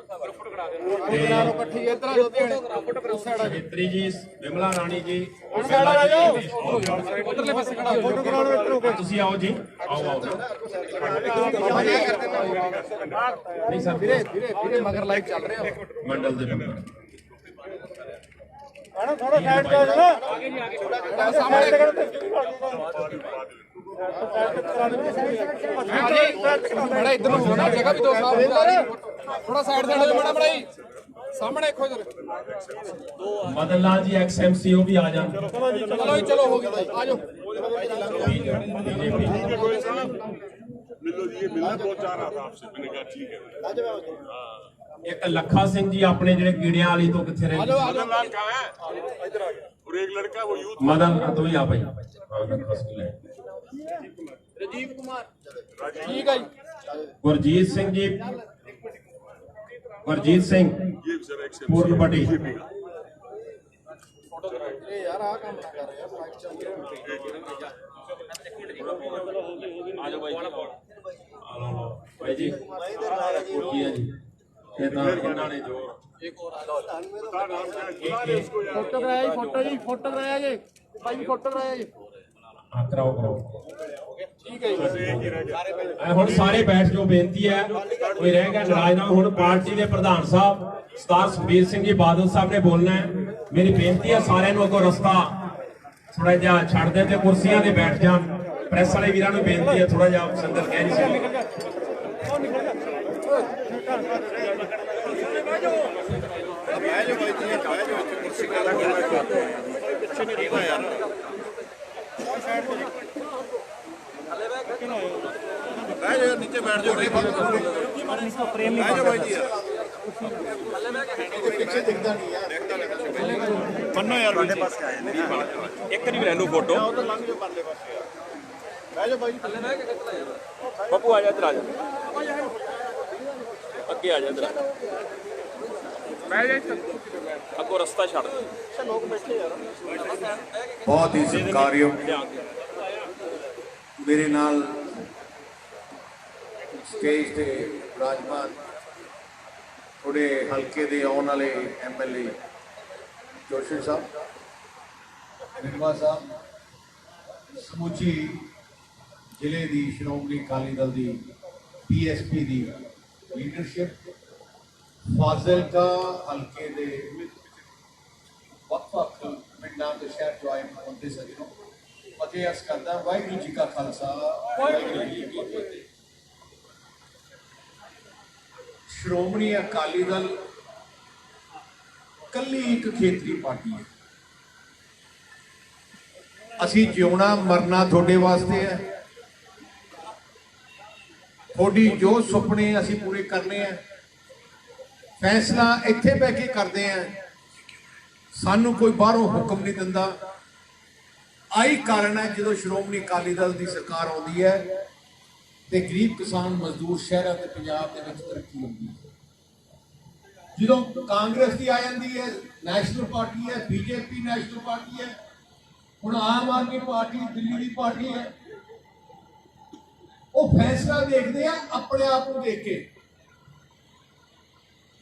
ਇਕੱਠੀ ਇੱਧਰ ਆ ਲੁਧਿਆਣੇ ਉਸ ਸਾਈਡ ਆ ਜਾਓ। ਛੇਤਰੀ ਜੀ, ਵਿਮਲਾ ਰਾਣੀ ਜੀ, ਉਸ ਸਾਈਡ ਆ ਜਾਓ ਉਧਰਲੇ ਪਾਸੇ ਖੜਾ ਫੋਟੋ ਕਰਾ ਲਓ ਇੱਧਰ ਹੋ ਕੇ ਤੁਸੀਂ ਆਓ ਜੀ, ਆਓ ਆਓ। ਨਹੀਂ ਸਰ ਵੀਰੇ ਵੀਰੇ ਵੀਰੇ ਮਗਰ ਲਾਈਵ ਚੱਲ ਰਿਹਾ ਮੰਡਲ ਦੇ ਮੈਂਬਰ ਥੋੜਾ ਸਾਈਡ ਤੇ ਆ ਜਾਓ ਸਾਹਮਣੇ ਬੜਾ ਇੱਧਰ ਨੂੰ ਹੋਣਾ ਜਗ੍ਹਾ ਵੀ ਦੋ ਸਾਹਮਣੇ ਥੋੜਾ ਸਾਈਡ ਤੇ ਹੋ ਬੜਾ ਬੜਾਈ ਸਾਹਮਣੇ ਦੇਖੋ ਇੱਧਰ ਮਦਨ ਲਾਲ ਜੀ XMC ਉਹ ਵੀ ਆ ਜਾਣ। ਚਲੋ ਜੀ ਚਲੋ ਹੋ ਗਿਆ ਆ ਜਾਓ मिलो जी, ये मिलना बहुत चाह रहा था आपसे, मैंने कहा ठीक है। ਇੱਕ ਲੱਖਾ ਸਿੰਘ ਜੀ ਆਪਣੇ ਜਿਹੜੇ ਕੀੜਿਆਂ ਵਾਲੀ ਤੋਂ ਕਿੱਥੇ ਆ ਰਹਿੰਦੇ? ਜਾਓ ਆ मदन ਜਾਓ लाल कहाँ है? इधर आ गया। और एक लड़का वो यूथ ਮਦਨ ਤੂੰ ਹੀ ਆ ਭਾਈ। ਹਾਂ, ਲੱਖਾ ਸਿੰਘ ਲੈ। ਰਜੀਵ ਕੁਮਾਰ ਠੀਕ ਹੈ ਜੀ ਗੁਰਜੀਤ ਸਿੰਘ ਜੀ, ਗੁਰਜੀਤ ਸਿੰਘ ये सर एक पूर्ण पटी। ਇਹ ਯਾਰ ਆ ਕੰਮ ਨਾ ਕਰ ਯਾਰ ਲਾਈਵ ਚੱਲ ਰਿਹਾ ਆ ਜਾਓ ਭਾਈ। ਭਾਈ ਜੀ ਕੀ ਹੈ ਜੀ? ਇਹ ਤਾਂ ਇਹਨਾਂ ਨੇ ਜੋ ਫੋਟੋ ਕਰਾਇਆ ਜੀ ਫੋਟੋ ਕਰਾਇਆ ਜੀ ਭਾਈ ਫੋਟੋ ਕਰਾਇਆ ਜੀ ਹਾਂ ਕਰਾਓ ਕਰਾਓ। ਠੀਕ ਹੈ ਜੀ ਐ ਹੁਣ ਸਾਰੇ ਬੈਠ ਜਾਓ, ਬੇਨਤੀ ਹੈ ਕੋਈ ਰਹਿ ਗਿਆ ਨਾਰਾਜ਼ ਨਾ। ਹੁਣ ਪਾਰਟੀ ਦੇ ਪ੍ਰਧਾਨ ਸਾਹਿਬ ਸਰਦਾਰ ਸੁਖਬੀਰ ਸਿੰਘ ਜੀ ਬਾਦਲ ਸਾਹਿਬ ਨੇ ਬੋਲਣਾ ਹੈ। ਮੇਰੀ ਬੇਨਤੀ ਹੈ ਸਾਰਿਆਂ ਨੂੰ ਅੱਗੋਂ ਰਸਤਾ ਥੋੜਾ ਜਿਹਾ ਛੱਡ ਦੇ ਤੇ ਕੁਰਸੀਆਂ ਤੇ ਬੈਠ ਜਾਣ। ਪ੍ਰੈਸ ਵਾਲੇ ਵੀਰਾਂ ਨੂੰ ਬੇਨਤੀ ਹੈ ਥੋੜਾ ਜਿਹਾ ਸੰਗਤ ਕਹਿ ਨਹੀਂ ਸਕਦੀ। ਇੱਕ ਨਹੀਂ ਲੈ ਲਓ ਫੋਟੋ ਬੱਬੂ ਆ ਜਾ ਇੱਧਰ ਆ ਜਾ ਅੱਗੇ ਆ ਜਾ ਇੱਧਰ ਅੱਗੋਂ ਰਸਤਾ ਛੱਡ ਬਹੁਤ ਹੀ ਸਤਿਕਾਰਯੋਗ ਮੇਰੇ ਨਾਲ ਸਟੇਜ ਤੇ ਰਾਜਮਾਨ ਥੋੜੇ ਹਲਕੇ ਦੇ ਆਉਣ ਵਾਲੇ MLA ਜੋਸ਼ੀ ਸਾਹਿਬ, ਨਿਰਮਾ ਸਾਹਿਬ, ਸਮੁੱਚੀ ਜ਼ਿਲ੍ਹੇ ਦੀ ਸ਼੍ਰੋਮਣੀ ਅਕਾਲੀ ਦਲ ਦੀ PSP ਦੀ ਲੀਡਰਸ਼ਿਪ, ਫਾਜ਼ਿਲਕਾ ਹਲਕੇ ਦੇ ਵੱਖ-ਵੱਖ ਪਿੰਡਾਂ ਤੇ ਸ਼ਹਿਰ ਜੋ ਆਏ ਹੁੰਦੇ ਸੱਜਣੋ, ਫਤਿਹ ਅਰਜ਼ ਕਰਦਾ। ਵਾਹਿਗੁਰੂ ਜੀ ਕਾ ਖਾਲਸਾ, ਵਾਹਿਗੁਰੂ ਜੀ ਕੀ ਫਤਿਹ। ਸ਼੍ਰੋਮਣੀ ਅਕਾਲੀ ਦਲ ਕੱਲੀ ਇੱਕ ਖੇਤਰੀ ਪਾਰਟੀ ਹੈ। ਅਸੀਂ ਜਿਉਣਾ ਮਰਨਾ ਤੁਹਾਡੇ ਵਾਸਤੇ ਹੈ। ਤੁਹਾਡੀ ਜੋ ਸੁਪਨੇ ਅਸੀਂ ਪੂਰੇ ਕਰਨੇ ਆ। ਫੈਸਲਾ ਇੱਥੇ ਬਹਿ ਕੇ ਕਰਦੇ ਆ, ਸਾਨੂੰ ਕੋਈ ਬਾਹਰੋਂ ਹੁਕਮ ਨਹੀਂ ਦਿੰਦਾ। ਆਹੀ ਕਾਰਨ ਹੈ ਜਦੋਂ ਸ਼੍ਰੋਮਣੀ ਅਕਾਲੀ ਦਲ ਦੀ ਸਰਕਾਰ ਆਉਂਦੀ ਹੈ ਤੇ ਗਰੀਬ ਕਿਸਾਨ ਮਜ਼ਦੂਰ ਸ਼ਹਿਰਾਂ ਤੇ ਪੰਜਾਬ ਦੇ ਵਿੱਚ ਤਰੱਕੀ ਹੁੰਦੀ ਹੈ। ਜਦੋਂ ਕਾਂਗਰਸ ਦੀ ਆ ਜਾਂਦੀ ਹੈ, ਨੈਸ਼ਨਲ ਪਾਰਟੀ ਹੈ, BJP ਨੈਸ਼ਨਲ ਪਾਰਟੀ ਹੈ, ਹੁਣ ਆਮ ਆਦਮੀ ਪਾਰਟੀ ਦਿੱਲੀ ਦੀ ਪਾਰਟੀ ਹੈ, ਉਹ ਫੈਸਲਾ ਦੇਖਦੇ ਆ ਆਪਣੇ ਆਪ ਨੂੰ ਦੇਖ ਕੇ।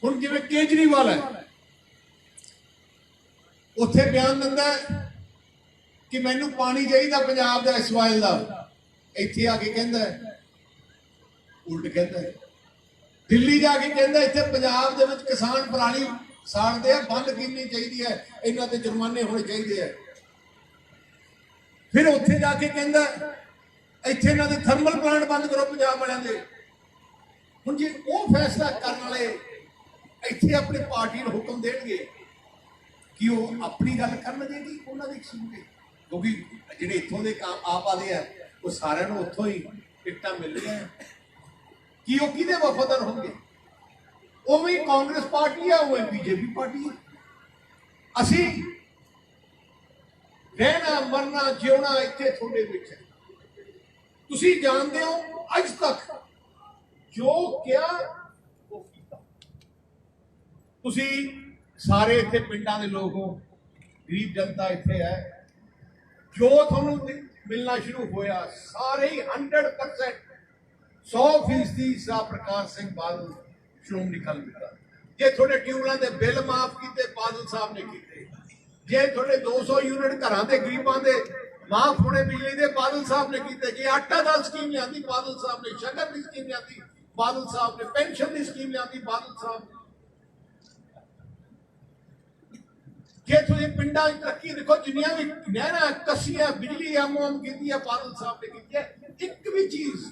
ਹੁਣ ਜਿਵੇਂ ਕੇਜਰੀਵਾਲ ਹੈ, ਉੱਥੇ ਬਿਆਨ ਦਿੰਦਾ ਕਿ ਮੈਨੂੰ ਪਾਣੀ ਚਾਹੀਦਾ ਪੰਜਾਬ ਦਾ ਇਸਵਾਇਲ ਦਾ, ਇੱਥੇ ਆ ਕੇ ਕਹਿੰਦਾ ਉਲਟ ਕਹਿੰਦਾ। ਦਿੱਲੀ ਜਾ ਕੇ ਕਹਿੰਦਾ ਇੱਥੇ ਪੰਜਾਬ ਦੇ ਵਿੱਚ ਕਿਸਾਨ ਪਰਾਲੀ ਸਾੜਦੇ ਆ, ਬੰਦ ਕਰਨੀ ਚਾਹੀਦੀ ਹੈ, ਇਹਨਾਂ ਤੇ ਜੁਰਮਾਨੇ ਹੋਣੇ ਚਾਹੀਦੇ ਆ। ਫਿਰ ਉੱਥੇ ਜਾ ਕੇ ਕਹਿੰਦਾ ਇੱਥੇ ਇਹਨਾਂ ਦੇ ਥਰਮਲ ਪਲਾਂਟ ਬੰਦ ਕਰੋ ਪੰਜਾਬ ਵਾਲਿਆਂ ਦੇ। ਹੁਣ ਜੇ ਉਹ ਫੈਸਲਾ ਕਰਨ ਵਾਲੇ ਇੱਥੇ ਆਪਣੀ ਪਾਰਟੀ ਨੂੰ ਹੁਕਮ ਦੇਣਗੇ ਕਿ ਉਹ ਆਪਣੀ ਗੱਲ ਕਰਨਗੇ ਕਿ ਉਹਨਾਂ ਦੀ ਸੁਣਨਗੇ, ਕਿਉਂਕਿ ਜਿਹੜੇ ਇੱਥੋਂ ਦੇ ਆਪ ਵਾਲੇ ਆ ਉਹ ਸਾਰਿਆਂ ਨੂੰ ਉੱਥੋਂ ਹੀ ਟਿਕਟਾਂ ਮਿਲ ਰਹੀਆਂ ਕਿ ਉਹ ਕਿਹਦੇ ਵਫਾਦਾਰ ਹੋਣਗੇ। ਉਵੇਂ ਕਾਂਗਰਸ ਪਾਰਟੀ ਆ, ਉਵੇਂ BJP ਪਾਰਟੀ ਆ। ਅਸੀਂ ਰਹਿਣਾ ਮਰਨਾ ਜਿਉਣਾ ਇੱਥੇ ਤੁਹਾਡੇ ਵਿੱਚ ਹੈ। ਤੁਸੀਂ ਜਾਣਦੇ ਹੋ ਅੱਜ ਤੱਕ ਜੋ ਕਿਹਾ ਉਹ ਕੀਤਾ। ਤੁਸੀਂ ਸਾਰੇ ਇੱਥੇ ਪਿੰਡਾਂ ਦੇ ਲੋਕ ਹੋ, ਗਰੀਬ ਜਨਤਾ ਇੱਥੇ ਹੈ। ਜੋ ਤੁਹਾਨੂੰ ਮਿਲਣਾ ਸ਼ੁਰੂ ਹੋਇਆ ਸਾਰੇ ਹੀ 100% 100% ਸਾ ਪ੍ਰਕਾਸ਼ ਸਿੰਘ ਬਾਦਲ ਸ਼੍ਰੋਮਣੀ ਅਕਾਲੀ ਦਲ। ਜੇ ਤੁਹਾਡੇ ਟਿਊਬਲਾਂ ਦੇ ਬਿੱਲ ਮਾਫ ਕੀਤੇ ਬਾਦਲ ਸਾਹਿਬ ਨੇ ਕੀਤੇ, ਜੇ ਤੁਹਾਡੇ 200 ਯੂਨਿਟ ਘਰਾਂ ਦੇ ਗਰੀਬਾਂ ਦੇ ਮਾਫ ਹੋਣੇ ਬਿਜਲੀ ਦੇ ਬਾਦਲ ਸਾਹਿਬ ਨੇ ਕੀਤੇ, ਜੇ ਆਟਾ ਦਾਲ ਸਕੀਮ ਲਿਆਂਦੀ ਬਾਦਲ ਸਾਹਿਬ ਨੇ, ਸ਼ਕਰ ਦੀ ਸਕੀਮ ਲਿਆਂਦੀ ਬਾਦਲ ਸਾਹਿਬ ਨੇ, ਪੈਨਸ਼ਨ ਦੀ ਸਕੀਮ ਲਿਆਂਦੀ ਬਾਦਲ ਸਾਹਿਬ ਨੇ। ਜੇ ਤੁਸੀਂ ਪਿੰਡਾਂ ਦੀ ਤਰੱਕੀ ਦੇਖੋ, ਜਿੰਨੀਆਂ ਵੀ ਨਹਿਰਾਂ ਕੱਸੀਆਂ ਬਿਜਲੀ ਆਮ ਕੀਤੀ ਹੈ ਬਾਦਲ ਸਾਹਿਬ ਨੇ ਕੀਤੀ ਹੈ। ਇੱਕ ਵੀ ਚੀਜ਼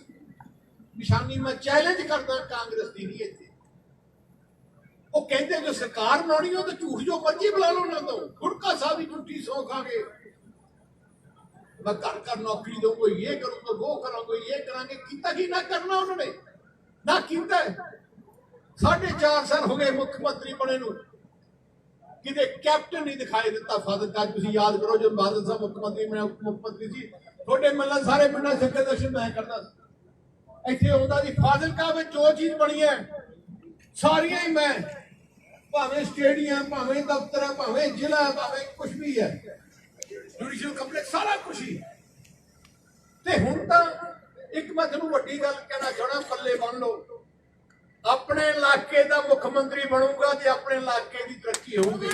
ਨਿਸ਼ਾਨੀ ਮੈਂ ਚੈਲੰਜ ਕਰਦਾ ਕਾਂਗਰਸ ਦੀ ਨਹੀਂ ਇੱਥੇ। ਉਹ ਕਹਿੰਦੇ ਜੋ ਸਰਕਾਰ ਬਣਾਉਣੀ ਉਹ ਤਾਂ ਝੂਠ ਜੋ ਮਰਜੀ ਬੁਲਾ ਲਓ ਨਾ, ਤੋਂ ਗੁਰਕਾ ਸਾਹਿਬ ਦੀ ਝੂਠੀ ਸੌ ਖਾਂਗੇ, मैं घर घर नौकरी दूंगा, ये करूंगा, वो करूंगा, ये करांगे। कितना की ना करना उन्होंने ना किया। 4.5 साल हो गए मुख्यमंत्री बने नूं, किते कैप्टन नहीं दिखाई दिता। फाजिलका तुसीं याद करो जब बादल साहब मुख्यमंत्री सी, थोड़े मतलब सारे पिंडां सिक्के दर्शन मैं करता इत्थे आउंदा जी। फाजिलका विच जो चीज बनी है सारियां ही मैं, भावें स्टेडियम, भावें दफ्तर, भावें जिला, भावें कुछ भी है, जुडिशियल कंपलेक्स, सारा कुछ ही। ते हुण तां एक मैं तुहानूं वड्डी गल कहना चाहना, पल्ले बन लो, अपने इलाके दा मुख्यमंत्री बनूगा ते अपने इलाके दी तरक्की होगी।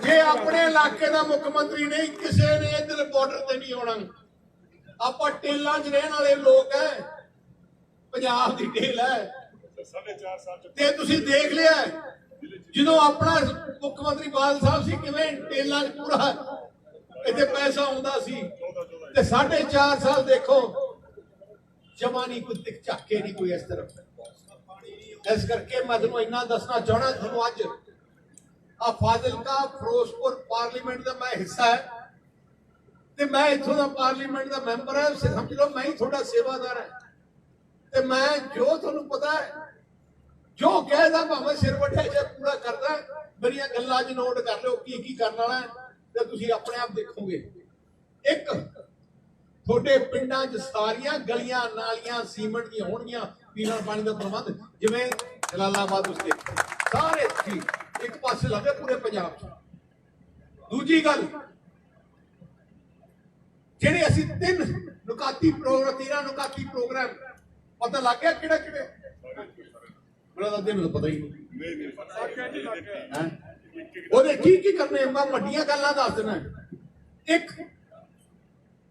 जे अपने इलाके दा मुख्यमंत्री नहीं, किसी ने इधर बॉर्डर ते नहीं होना। आपां टेलां च रहण वाले लोग हैं, पंजाब दी टेल है। ते तुसीं देख लिया ਜਦੋਂ ਆਪਣਾ ਮੁੱਖ ਮੰਤਰੀ ਬਾਦਲ ਸਾਹਿਬ ਸੀ ਕਿਵੇਂ ਟੇਲਾਂ 'ਚ ਪੂਰਾ ਇੱਥੇ ਪੈਸਾ ਆਉਂਦਾ ਸੀ, ਤੇ 4.5 ਸਾਲ ਦੇਖੋ ਜਮਾ ਨਹੀਂ ਕੋਈ ਟਿਕ ਝਾਕੇ ਨਹੀਂ ਕੋਈ ਇਸ ਤਰ੍ਹਾਂ। ਇਸ ਕਰਕੇ ਮੈਂ ਤੁਹਾਨੂੰ ਇੰਨਾ ਦੱਸਣਾ ਚਾਹਣਾ, ਤੁਹਾਨੂੰ ਅੱਜ ਆ ਫਾਜ਼ਿਲਕਾ ਫਿਰੋਜ਼ਪੁਰ ਪਾਰਲੀਮੈਂਟ ਦਾ ਮੈਂ ਹਿੱਸਾ ਹੈ ਤੇ ਮੈਂ ਇੱਥੋਂ ਦਾ ਪਾਰਲੀਮੈਂਟ ਦਾ ਮੈਂਬਰ ਹੈ। ਸਮਝ ਲਓ ਮੈਂ ਹੀ ਤੁਹਾਡਾ ਸੇਵਾਦਾਰ ਹਾਂ ਤੇ ਮੈਂ ਜੋ ਤੁਹਾਨੂੰ ਪਤਾ ਹੈ जो कहदा भावें सिर वड्डे जे पूरा करदा। मेरिया गल्लां च नोट कर लो की करन वाला ते तुसीं अपने आप देखोगे। एक थोड़े पिंडां च सारियां गलियां नालियां सीमेंट दी होणगियां, पीण पानी दा प्रबंध जिवें जलालाबाद उसके सारे ठीक एक पासे लगे पूरे पंजाब च। दूजी गल जिहड़े असीं 3 नुकाती प्रोग्राम 13 नुकाती प्रोग्राम पता लग गया किहड़े मेरा दिन पता ही नहीं की करने। मैं वड्डियां गल्लां दस देना। एक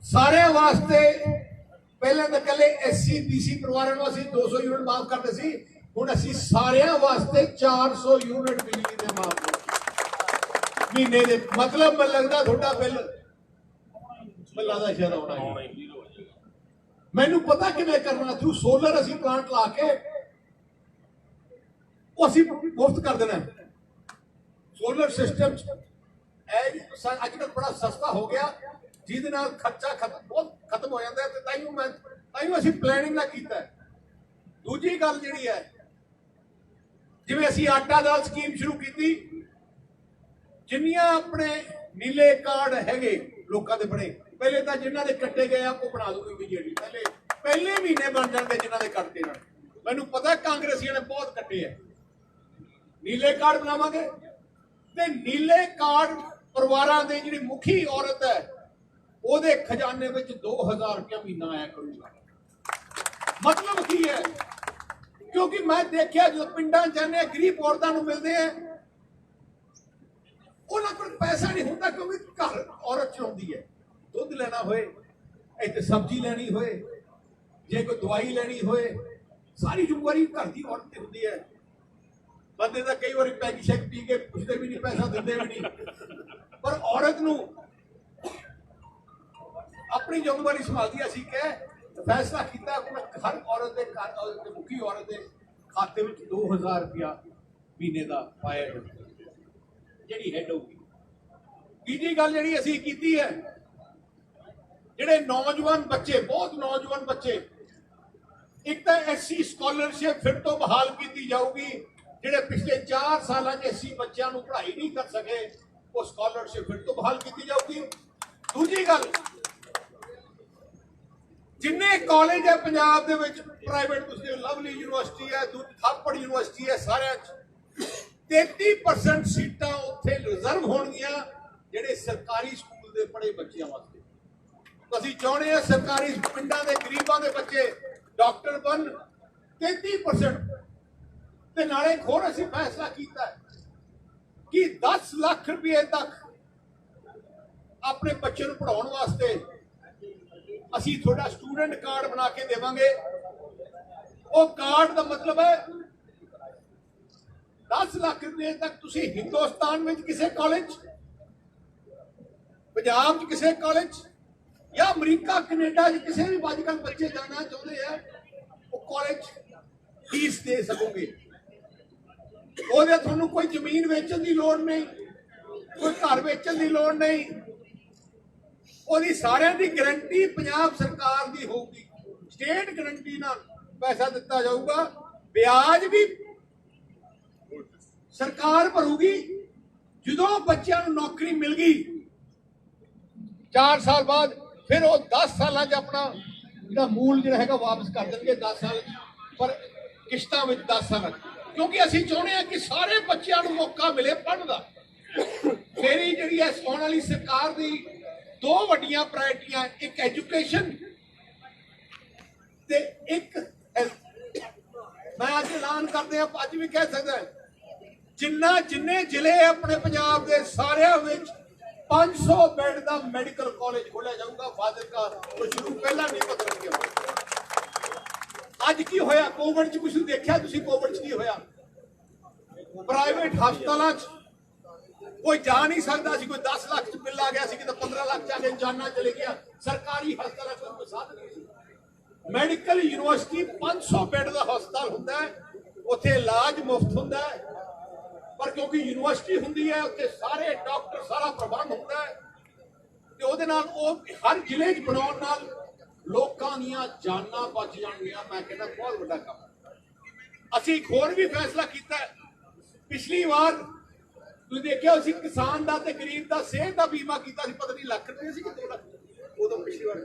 सारे वास्ते पहले तो कले SC BC परिवारों को असीं 200 यूनिट माफ करते सी, हुण असीं सारियां वास्ते 400 यूनिट बिजली दे माफ महीने दे। मतलब मैं लगदा थोड़ा बिल मैं लगदा शायद आउणा ही। मैनूं पता किवें करना, थ्रू सोलर असीं प्लांट ला के मुफ्त कर देना। सोलर सिस्टम अजकल बड़ा सस्ता हो गया, जिहदे नाल खर्चा बहुत खत्म हो जाता है। ताइयों असीं प्लैनिंग ना कीता। दूजी गल जिहड़ी है, जिवें असीं आटा दाल स्कीम शुरू की, जिन्नियां अपने नीले कार्ड हैगे लोकां दे बने, पहले तो जिन्हां दे कट्टे गए आपको बना दूंगी बीजेपी, पहले महीने बन जाएंगे जिन्हां दे कट्टे ना। मैनूं पता कांग्रेसियां ने बहुत कट्टे है। नीले कार्ड बनावांगे ते नीले कार्ड परिवारां दे जिहड़ी मुखी औरत है ओहदे खजाने विच 2000 रुपया महीना आया करूगा। मतलब की है, क्योंकि मैं देखिया जो पिंडां जाने गरीब औरतां नूं मिलदे हैं उन्हां कोल पैसा नहीं हुंदा, क्योंकि घर औरत चलाउंदी है। दुध लेना होए, इत्थे सब्जी लेनी होए, जे कोई दवाई लेनी होए, सारी जिम्मेवारी घर की औरत ते हुंदी है। बंदे तो कई बार पैग शैग पी के पुछते भी नहीं, पैसा दिंदे भी नहीं, पर औरत नूं अपनी जिम्मेवारी संभालती। असीं कह फैसला किया हर औरत के मुखी औरत के खाते में 2000 रुपया महीने का पाया जिहड़ी हैड होगी। तीजी गल जिहड़ी असीं कीती है, जिहड़े नौजवान बच्चे, बहुत नौजवान बच्चे, एक तो SC स्कॉलरशिप फिर तो बहाल की जाऊगी। जिहड़े पिछले 4 साल SC बच्चों को पढ़ाई नहीं कर सके वो स्कॉलरशिप फिर तो बहाल की जाऊगी। दूजी गल, जिन्ने कॉलेज है पंजाब दे विच प्राइवेट, तुसीं लवली यूनिवर्सिटी है, थापड़ यूनिवर्सिटी है, सारे 33% सीटां उत्थे रिजर्व होणगियां जिहड़े सरकारी स्कूल दे पढ़े बच्चों वास्ते। असीं चाहुंदे हां सरकारी पिंडां दे गरीबां दे बच्चे डॉक्टर बन। 33% ਤੇ ਨਾਲੇ ਇੱਕ ਹੋਰ ਅਸੀਂ ਫੈਸਲਾ ਕੀਤਾ ਕਿ 10 ਲੱਖ ਰੁਪਏ ਤੱਕ ਆਪਣੇ ਬੱਚੇ ਨੂੰ ਪੜਾਉਣ ਵਾਸਤੇ ਅਸੀਂ ਤੁਹਾਡਾ ਸਟੂਡੈਂਟ ਕਾਰਡ ਬਣਾ ਕੇ ਦੇਵਾਂਗੇ। ਉਹ ਕਾਰਡ ਦਾ ਮਤਲਬ ਹੈ 10 ਲੱਖ ਰੁਪਏ ਤੱਕ ਤੁਸੀਂ ਹਿੰਦੁਸਤਾਨ ਵਿੱਚ ਕਿਸੇ ਕਾਲਜ, ਪੰਜਾਬ 'ਚ ਕਿਸੇ ਕਾਲਜ ਜਾਂ ਅਮਰੀਕਾ ਕੈਨੇਡਾ 'ਚ ਕਿਸੇ ਵੀ ਅੱਜਕੱਲ ਬੱਚੇ ਜਾਣਾ ਚਾਹੁੰਦੇ ਆ ਉਹ ਕਾਲਜ ਫੀਸ ਦੇ ਸਕੋਗੇ। ਉਹਦੇ ਤੁਹਾਨੂੰ ਕੋਈ ਜ਼ਮੀਨ ਵੇਚਣ ਦੀ ਲੋੜ ਨਹੀਂ, ਕੋਈ ਘਰ ਵੇਚਣ ਦੀ ਲੋੜ ਨਹੀਂ। ਉਹਦੀ ਸਾਰਿਆਂ ਦੀ ਗਰੰਟੀ ਪੰਜਾਬ ਸਰਕਾਰ ਦੀ ਹੋਊਗੀ। ਸਟੇਟ ਗਰੰਟੀ ਨਾਲ ਪੈਸਾ ਦਿੱਤਾ ਜਾਊਗਾ, ਵਿਆਜ ਵੀ ਸਰਕਾਰ ਭਰੂਗੀ। ਜਦੋਂ ਬੱਚਿਆਂ ਨੂੰ ਨੌਕਰੀ ਮਿਲ ਗਈ 4 ਸਾਲ ਬਾਅਦ ਫਿਰ ਉਹ 10 ਸਾਲਾਂ 'ਚ ਆਪਣਾ ਜਿਹੜਾ ਮੂਲ ਜਿਹੜਾ ਹੈਗਾ ਵਾਪਸ ਕਰ ਦੇਣਗੇ 10 ਸਾਲ, ਪਰ ਕਿਸ਼ਤਾਂ ਵਿੱਚ 10 ਸਾਲਾਂ। ਕਿਉਂਕਿ ਅਸੀਂ ਚਾਹੁੰਦੇ ਹਾਂ ਕਿ ਸਾਰੇ ਬੱਚਿਆਂ ਨੂੰ ਮੌਕਾ ਮਿਲੇ ਪੜ੍ਹਨ ਦਾ। ਮੇਰੀ ਜਿਹੜੀ ਹੈ ਆਉਣ ਵਾਲੀ ਸਰਕਾਰ ਦੀ 2 ਵੱਡੀਆਂ ਪ੍ਰਾਇਰਟੀਆਂ, ਇੱਕ ਐਜੂਕੇਸ਼ਨ ਤੇ ਇੱਕ ਹੈਲਥ। ਮੈਂ ਅੱਜ ਐਲਾਨ ਕਰਦੇ ਹਾਂ, ਅੱਜ ਵੀ ਕਹਿ ਸਕਦਾ ਜਿੰਨੇ ਜ਼ਿਲ੍ਹੇ ਆਪਣੇ ਪੰਜਾਬ ਦੇ ਸਾਰਿਆਂ ਵਿੱਚ 500 ਬੈੱਡ ਦਾ ਮੈਡੀਕਲ ਕਾਲਜ ਖੋਲ੍ਹਿਆ ਜਾਊਗਾ। ਫਾਜ਼ਿਲਕਾ ਤੋਂ ਸ਼ੁਰੂ ਪਹਿਲਾਂ ਨਹੀਂ ਪਤਾ ਲੱਗਿਆ। ਅੱਜ ਕੀ ਹੋਇਆ ਕੋਵਿਡ 'ਚ? ਕੁਝ ਦੇਖਿਆ ਤੁਸੀਂ ਕੋਵਿਡ 'ਚ ਕੀ ਹੋਇਆ? ਪ੍ਰਾਈਵੇਟ ਹਸਪਤਾਲਾਂ 'ਚ ਕੋਈ ਜਾ ਨਹੀਂ ਸਕਦਾ ਸੀ। ਕੋਈ 10 ਲੱਖ 'ਚ ਬਿੱਲ ਆ ਗਿਆ ਸੀ, ਕਿਤੇ 15 ਲੱਖ 'ਚ ਆ ਕੇ ਜਾਨਾਂ ਚਲੇ ਗਿਆ। ਸਰਕਾਰੀ ਹਸਪਤਾਲਾਂ 'ਚ ਕੋਈ ਸਾਧਨ ਨਹੀਂ ਸੀ। ਮੈਡੀਕਲ ਯੂਨੀਵਰਸਿਟੀ 500 ਬੈੱਡ ਦਾ ਹਸਪਤਾਲ ਹੁੰਦਾ ਹੈ, ਉੱਥੇ ਇਲਾਜ ਮੁਫਤ ਹੁੰਦਾ ਹੈ। ਪਰ ਕਿਉਂਕਿ ਯੂਨੀਵਰਸਿਟੀ ਹੁੰਦੀ ਹੈ ਉੱਥੇ ਸਾਰੇ ਡਾਕਟਰ, ਸਾਰਾ ਪ੍ਰਬੰਧ ਹੁੰਦਾ ਹੈ ਤੇ ਉਹਦੇ ਨਾਲ ਉਹ ਹਰ ਜ਼ਿਲ੍ਹੇ 'ਚ ਬਣਾਉਣ ਨਾਲ ਲੋਕਾਂ ਦੀਆਂ ਜਾਨਾਂ ਬਚ ਜਾਣਗੀਆਂ। ਮੈਂ ਕਹਿੰਦਾ ਬਹੁਤ ਵੱਡਾ ਕੰਮ। ਅਸੀਂ ਇੱਕ ਹੋਰ ਵੀ ਫੈਸਲਾ ਕੀਤਾ ਹੈ। ਪਿਛਲੀ ਵਾਰ ਤੁਸੀਂ ਦੇਖਿਆ ਅਸੀਂ ਕਿਸਾਨ ਦਾ ਤੇ ਗਰੀਬ ਦਾ ਸਿਹਤ ਦਾ ਬੀਮਾ ਕੀਤਾ ਸੀ, ਪਤਾ ਨਹੀਂ ਲੱਖ ਰੁਪਏ ਸੀ ਕਿ 2 ਲੱਖ, ਉਦੋਂ ਪਿਛਲੀ ਵਾਰ।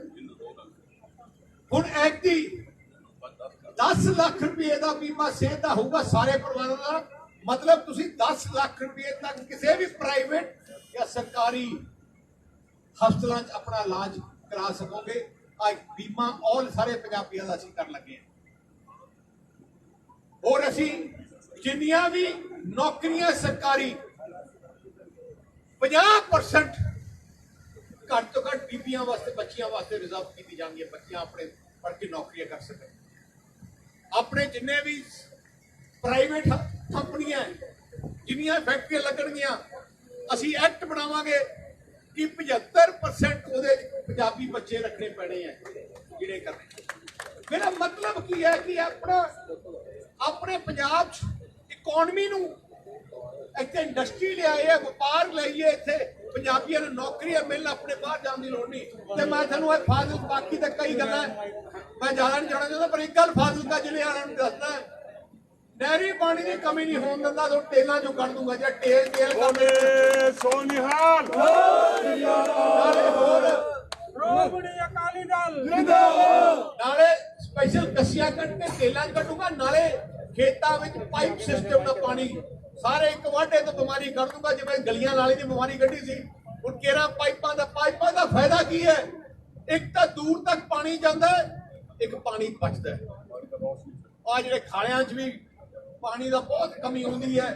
ਹੁਣ ਐਕਟੀ 10 ਲੱਖ ਰੁਪਏ ਦਾ ਬੀਮਾ ਸਿਹਤ ਦਾ ਹੋਊਗਾ ਸਾਰੇ ਪਰਿਵਾਰਾਂ ਦਾ। ਮਤਲਬ ਤੁਸੀਂ 10 ਲੱਖ ਰੁਪਏ ਤੱਕ ਕਿਸੇ ਵੀ ਪ੍ਰਾਈਵੇਟ ਜਾਂ ਸਰਕਾਰੀ ਹਸਪਤਾਲਾਂ 'ਚ ਆਪਣਾ ਇਲਾਜ ਕਰਾ ਸਕੋਗੇ। ਆ ਬੀਮਾ ਆਲ ਸਾਰੇ ਪੰਜਾਬੀਆਂ ਦਾ ਅਸੀਂ ਕਰਨ ਲੱਗੇ ਹਾਂ। ਹੋਰ ਅਸੀਂ ਜਿੰਨੀਆਂ ਵੀ ਨੌਕਰੀਆਂ ਸਰਕਾਰੀ 50% ਘੱਟ ਤੋਂ ਘੱਟ ਬੀਬੀਆਂ ਵਾਸਤੇ, ਬੱਚੀਆਂ ਵਾਸਤੇ ਰਿਜ਼ਰਵ ਕੀਤੀ ਜਾਂਦੀ ਹੈ। ਬੱਚੀਆਂ ਆਪਣੇ ਪੜ੍ਹ ਕੇ ਨੌਕਰੀਆਂ ਕਰ ਸਕਣ। ਆਪਣੇ ਜਿੰਨੇ ਵੀ ਪ੍ਰਾਈਵੇਟ ਕੰਪਨੀਆਂ ਜਿੰਨੀਆਂ ਫੈਕਟਰੀਆਂ ਲੱਗਣਗੀਆਂ, ਅਸੀਂ ਐਕਟ ਬਣਾਵਾਂਗੇ ਕਿ 75% ਉਹਦੇ ਪੰਜਾਬੀ ਬੱਚੇ ਰੱਖਣੇ ਪੈਣੇ ਆ ਜਿਹੜੇ ਕਰਨੇ। ਮੇਰਾ ਮਤਲਬ ਕੀ ਹੈ ਕਿ ਆਪਣੇ ਪੰਜਾਬ 'ਚ ਇਕਨੋਮੀ ਨੂੰ ਇੱਥੇ ਇੰਡਸਟਰੀ ਲਿਆਏ ਹੈ, ਵਪਾਰ ਲਈਏ, ਇੱਥੇ ਪੰਜਾਬੀਆਂ ਨੂੰ ਨੌਕਰੀਆਂ ਮਿਲਣ, ਆਪਣੇ ਬਾਹਰ ਜਾਣ ਦੀ ਲੋੜ ਨਹੀਂ। ਤੇ ਮੈਂ ਤੁਹਾਨੂੰ ਇਹ ਫਾਜ਼ਿਲ, ਬਾਕੀ ਤਾਂ ਕਈ ਗੱਲਾਂ ਮੈਂ ਜ਼ਿਆਦਾ ਨਹੀਂ ਜਾਣਾ ਚਾਹੁੰਦਾ, ਪਰ ਇੱਕ ਗੱਲ ਫਾਜ਼ਿਲਕਾ ਜ਼ਿਲ੍ਹੇ ਵਾਲਿਆਂ ਨੂੰ ਦੱਸਣਾ ਹੈ, ਨਹਿਰੀ ਪਾਣੀ ਦੀ ਕਮੀ ਨਹੀਂ ਹੋਣ ਦਿੰਦਾ। ਤਾਂ ਟੇਲਾਂ ਚੋਂ ਕੱਢ ਦੂੰਗਾ ਜਾਂ ਤੇਲ ਸੋਨਿਹਾਲ ਨਾਲੇ ਸਪੈਸ਼ਲ ਕੱਸੀਆਂ ਕੱਢ ਕੇ ਤੇਲਾਂ 'ਚ ਕੱਢੂਗਾ, ਨਾਲੇ ਖੇਤਾਂ ਵਿੱਚ ਪਾਈਪ ਸਿਸਟਮ ਦਾ ਪਾਣੀ ਸਾਰੇ ਇੱਕ ਵਾਢੇ ਤੋਂ ਬਿਮਾਰੀ ਕੱਢ ਦੂੰਗਾ। ਜਿਵੇਂ ਗਲੀਆਂ ਨਾਲੇ ਦੀ ਬਿਮਾਰੀ ਕੱਢੀ ਸੀ, ਹੁਣ ਕੇਰਾਂ ਪਾਈਪਾਂ ਦਾ ਫਾਇਦਾ ਕੀ ਹੈ? ਇੱਕ ਤਾਂ ਦੂਰ ਤੱਕ ਪਾਣੀ ਜਾਂਦਾ ਹੈ, ਇੱਕ ਪਾਣੀ ਬਚਦਾ ਹੈ। ਆ ਜਿਹੜੇ ਖਾਲਿਆਂ 'ਚ ਵੀ ਪਾਣੀ ਦਾ ਬਹੁਤ ਕਮੀ ਹੁੰਦੀ ਹੈ,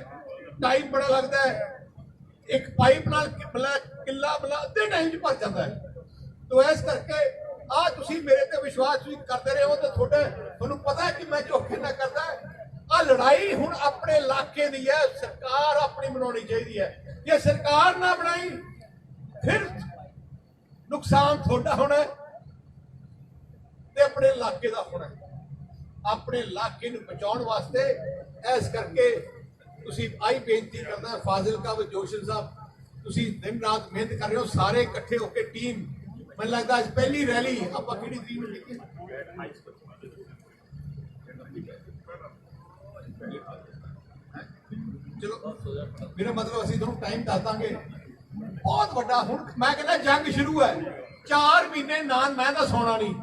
ਟਾਈਮ ਬੜਾ ਲੱਗਦਾ ਹੈ। ਇੱਕ ਪਾਈਪ ਨਾਲ ਕਿੱਲਾ ਅੱਧੇ ਟਾਈਮ 'ਚ ਭਰ ਜਾਂਦਾ ਹੈ। ਤੋ ਇਸ ਕਰਕੇ ਆ ਤੁਸੀਂ ਮੇਰੇ ਤੇ ਵਿਸ਼ਵਾਸ ਵੀ ਕਰਦੇ ਰਹੇ ਹੋ ਤੇ ਤੁਹਾਨੂੰ ਪਤਾ ਹੈ ਕਿ ਮੈਂ ਝੋਖੇ ਨਾ ਕਰਦਾ। ਆ ਲੜਾਈ ਹੁਣ ਆਪਣੇ ਇਲਾਕੇ ਦੀ ਹੈ, ਸਰਕਾਰ ਆਪਣੀ ਬਣਾਉਣੀ ਚਾਹੀਦੀ ਹੈ। ਜੇ ਸਰਕਾਰ ਨਾ ਬਣਾਈ ਫਿਰ ਨੁਕਸਾਨ ਤੁਹਾਡਾ ਹੋਣਾ ਤੇ ਆਪਣੇ ਇਲਾਕੇ ਦਾ ਹੋਣਾ। ਆਪਣੇ ਇਲਾਕੇ ਨੂੰ ਬਚਾਉਣ ਵਾਸਤੇ ਇਸ ਕਰਕੇ ਤੁਸੀਂ ਆਈ ਬੇਨਤੀ ਕਰਦਾ, ਫਾਜ਼ਿਲਕਾ ਵਿੱਚ ਜੋਸ਼ਨ ਸਾਹਿਬ, ਤੁਸੀਂ ਦਿਨ ਰਾਤ ਮਿਹਨਤ ਕਰ ਰਹੇ ਹੋ, ਸਾਰੇ ਇਕੱਠੇ ਹੋ ਕੇ ਟੀਮ। ਮੈਨੂੰ ਲੱਗਦਾ ਅੱਜ ਪਹਿਲੀ ਰੈਲੀ ਆਪਾਂ ਕਿਹੜੀ ਤਰੀਕ ਨੂੰ ਕੀਤੀ? ਚਲੋ ਮੇਰਾ ਮਤਲਬ ਅਸੀਂ ਤੁਹਾਨੂੰ ਟਾਈਮ ਦੱਸ ਦਾਂਗੇ। ਬਹੁਤ ਵੱਡਾ ਹੁਣ ਮੈਂ ਕਹਿੰਦਾ ਜੰਗ ਸ਼ੁਰੂ ਹੈ। 4 ਮਹੀਨੇ ਨਾਲ ਮੈਂ ਤਾਂ ਸੌਣਾ ਨਹੀਂ।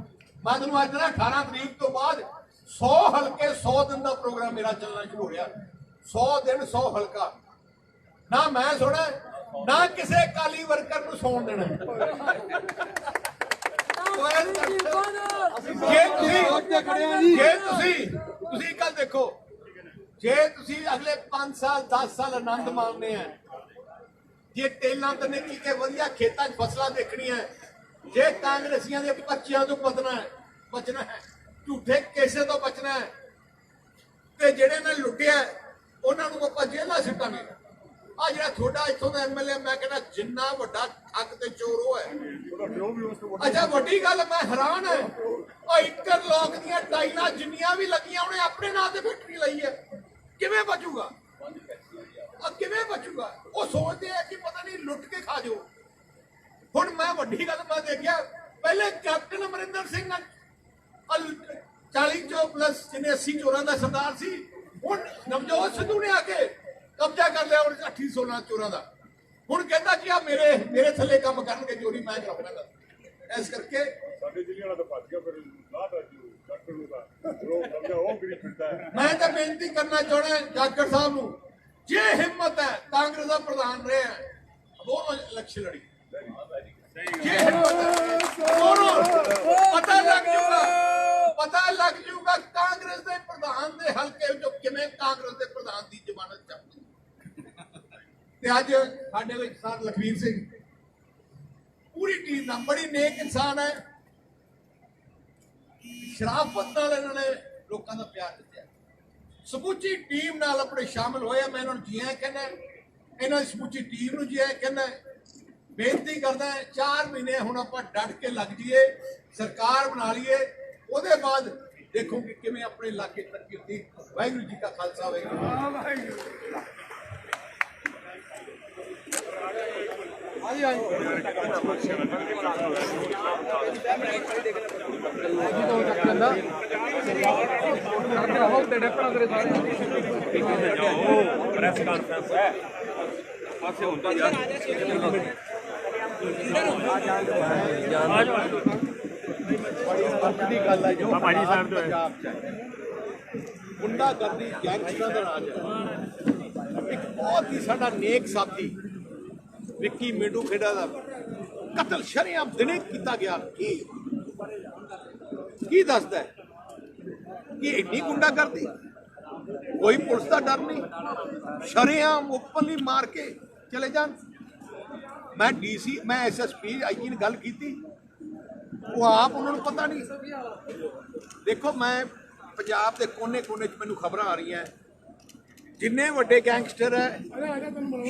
ਮੈਂ ਤੁਹਾਨੂੰ ਅੱਜ ਨਾ 18 ਤਰੀਕ ਤੋਂ ਬਾਅਦ 100 ਹਲਕੇ 100 ਦਿਨ ਦਾ ਪ੍ਰੋਗਰਾਮ ਮੇਰਾ ਚੱਲਣਾ ਸ਼ੁਰੂ ਹੋ ਰਿਹਾ। 100 ਦਿਨ 100 ਹਲਕਾ। ਨਾ ਮੈਂ ਸੋਣਾ ਨਾ ਕਿਸੇ ਅਕਾਲੀ ਵਰਕਰ ਨੂੰ ਸੌਣ ਦੇਣਾ। ਜੇ ਤੁਸੀਂ ਗੱਲ ਦੇਖੋ, ਜੇ ਤੁਸੀਂ ਅਗਲੇ 5 ਸਾਲ 10 ਸਾਲ ਆਨੰਦ ਮਾਣਨੇ ਆ, ਜੇ ਤੇਲਾਂ ਤੇ ਨਿਕਲ ਕੇ ਵਧੀਆ ਖੇਤਾਂ 'ਚ ਫਸਲਾਂ ਦੇਖਣੀਆਂ, ਜੇ ਕਾਂਗਰਸੀਆਂ ਦੇ ਬੱਚਿਆਂ ਤੋਂ ਬਚਣਾ ਹੈ, ਝੂਠੇ ਕੇਸੇ ਤੋਂ ਬਚਣਾ ਹੈ, ਤੇ ਜਿਹੜੇ ਨੇ ਲੁੱਟਿਆ ਉਹਨਾਂ ਨੂੰ ਆਪਾਂ ਜੇਲ੍ਹਾਂ ਸਿੱਟਾਂਗੇ। ਆ ਜਿਹੜਾ ਤੁਹਾਡਾ ਇੱਥੋਂ ਦਾ ਐਮਐਲਏ, ਮੈਂ ਕਹਿੰਦਾ ਜਿੰਨਾ ਵੱਡਾ ਠੱਗ ਤੇ ਚੋਰ ਉਹ ਹੈ। ਅੱਛਾ ਵੱਡੀ ਗੱਲ, ਮੈਂ ਹੈਰਾਨ ਹੈ, ਉਹ ਇੰਟਰਲੋਕ ਦੀਆਂ ਟਾਈਲਾਂ ਜਿੰਨੀਆਂ ਵੀ ਲੱਗੀਆਂ ਉਹਨੇ ਆਪਣੇ ਨਾਂ ਤੇ ਫੈਕਟਰੀ ਲਈ ਹੈ, ਕਿਵੇਂ ਬਚੂਗਾ? ਕਿਵੇਂ ਬਚੂਗਾ? ਉਹ ਸੋਚਦੇ ਆ ਕਿ ਪਤਾ ਨਹੀਂ ਲੁੱਟ ਕੇ ਖਾ ਜਾਓ। ਹੁਣ ਮੈਂ ਵੱਡੀ ਗੱਲ ਮੈਂ ਦੇਖਿਆ, ਪਹਿਲੇ ਕੈਪਟਨ ਅਮਰਿੰਦਰ ਸਿੰਘ 40 ਚੋਂ ਪਲੱਸ ਜਿਹਨੇ 80 ਚੋਰਾਂ ਦਾ ਸਰਦਾਰ ਸੀ, ਹੁਣ ਨਵਜੋਤ ਸਿੱਧੂ ਨੇ ਆ ਕੇ ਕਬਜ਼ਾ ਕਰ ਲਿਆ ਉਹ 16 ਚੋਰਾਂ ਦਾ। ਹੁਣ ਕਹਿੰਦਾ ਕਿ ਆ ਮੇਰੇ ਥੱਲੇ ਕੰਮ ਕਰਨਗੇ ਚੋਰੀ, ਮੈਂ ਕਰਾਂਗਾ। ਇਸ ਕਰਕੇ ਸਾਡੇ ਜ਼ਿਲ੍ਹੇ ਵਾਲਾ ਤਾਂ ਭੱਜ ਗਿਆ, ਫਿਰ ਲਾਟ ਆ ਜੀ ਡਾਕਟਰ ਨੂੰ ਦਾ ਉਹ ਕਬਜ਼ਾ ਉਹ ਵੀ ਫਿਰਦਾ ਹੈ। ਮੈਂ ਤਾਂ ਬੇਨਤੀ ਕਰਨਾ ਚਾਹੁੰਦਾ ਜਾਖੜ ਸਾਹਿਬ ਨੂੰ, ਜੇ ਹਿੰਮਤ ਹੈ, ਕਾਂਗਰਸ ਦਾ ਪ੍ਰਧਾਨ ਰਿਹਾ, ਦੋਨੋਂ ਇਲੈਕਸ਼ਨ ਲੜੀ, ਜੇ ਹਿੰਮਤ ਹੈ ਦੋਨੋਂ, ਪਤਾ ਲੱਗ ਜੂਗਾ ਕਾਂਗਰਸ ਦੇ ਪ੍ਰਧਾਨ ਦੇ ਹਲਕੇ ਵਿੱਚੋਂ ਕਿਵੇਂ ਕਾਂਗਰਸ ਦੇ ਪ੍ਰਧਾਨ ਦੀ ਜ਼ਮਾਨਤ ਚੱਲਦੀ। ਤੇ ਅੱਜ ਸਾਡੇ ਵਿੱਚ ਸਰ ਲਖਵੀਰ ਸਿੰਘ, ਪੂਰੀ ਟੀਮ ਨਾਲ, ਬੜੀ ਨੇਕ ਇਨਸਾਨ ਹੈ, ਸ਼ਰਾਫਤ ਨਾਲ ਇਹਨਾਂ ਨੇ ਲੋਕਾਂ ਦਾ ਪਿਆਰ ਜਿੱਤਿਆ, ਸਮੁੱਚੀ ਟੀਮ ਨਾਲ ਆਪਣੇ ਸ਼ਾਮਿਲ ਹੋਇਆ। ਮੈਂ ਇਹਨਾਂ ਨੂੰ ਜੀ ਆਇਆਂ ਕਹਿੰਦਾ, ਇਹਨਾਂ ਦੀ ਸਮੁੱਚੀ ਟੀਮ ਨੂੰ ਜੀ ਆਇਆਂ ਕਹਿੰਦਾ। ਬੇਨਤੀ ਕਰਦਾ 4 ਮਹੀਨੇ ਹੁਣ ਆਪਾਂ ਡਟ ਕੇ ਲੱਗ ਜਾਈਏ, ਸਰਕਾਰ ਬਣਾ ਲਈਏ, ਉਹਦੇ ਬਾਅਦ ਦੇਖੋ ਕਿ ਕਿਵੇਂ ਆਪਣੇ ਇਲਾਕੇ ਤਰੱਕੀ ਹੁੰਦੀ। ਵਾਹਿਗੁਰੂ ਜੀ ਕਾ ਖਾਲਸਾ, ਵਾਹਿਗੁਰੂ ਜੀ ਕੀ ਫਤਿਹ। ਪ੍ਰੈਸ ਕਾਨਫਰੰਸ ਹੈ ਪਾਸੇ ਹੁੰਦਾ ਯਾਰ ਦੀ ਗੱਲ ਹੈ ਜੋ ਭਾਜੀ ਸਾਹਿਬ ਤੋਂ ਪੰਜਾਬ ਚ ਗੁੰਡਾਗਰਦੀ, ਗੈਂਗਸਟਰਾਂ ਦਾ ਰਾਜ ਹੈ। ਇੱਕ ਬਹੁਤ ਹੀ ਸਾਡਾ ਨੇਕ ਸਾਥੀ ਵਿੱਕੀ ਮੇਡੂ ਖੇੜਾ ਦਾ ਕਤਲ ਸ਼ਰੇਆਮ ਦਿਨੇ ਕੀਤਾ ਗਿਆ। ਕੀ ਦੱਸਦਾ ਹੈ ਕਿ ਇੰਨੀ ਗੁੰਡਾਗਰਦੀ, ਕੋਈ ਪੁਲਿਸ ਦਾ ਡਰ ਨਹੀਂ, ਸ਼ਰੇਆਮ ਓਪਨਲੀ ਮਾਰ ਕੇ ਚਲੇ ਜਾਣ। ਮੈਂ ਡੀਸੀ, ਮੈਂ ਐਸਐਸਪੀ ਆਈਜੀ ਨਾਲ ਗੱਲ ਕੀਤੀ, ਉਹ ਆਪ ਉਹਨਾਂ ਨੂੰ ਪਤਾ ਨਹੀਂ। ਦੇਖੋ ਮੈਂ ਪੰਜਾਬ ਦੇ ਕੋਨੇ-ਕੋਨੇ 'ਚ ਮੈਨੂੰ ਖਬਰਾਂ ਆ ਰਹੀਆਂ, ਜਿੰਨੇ ਵੱਡੇ ਗੈਂਗਸਟਰ ਹੈ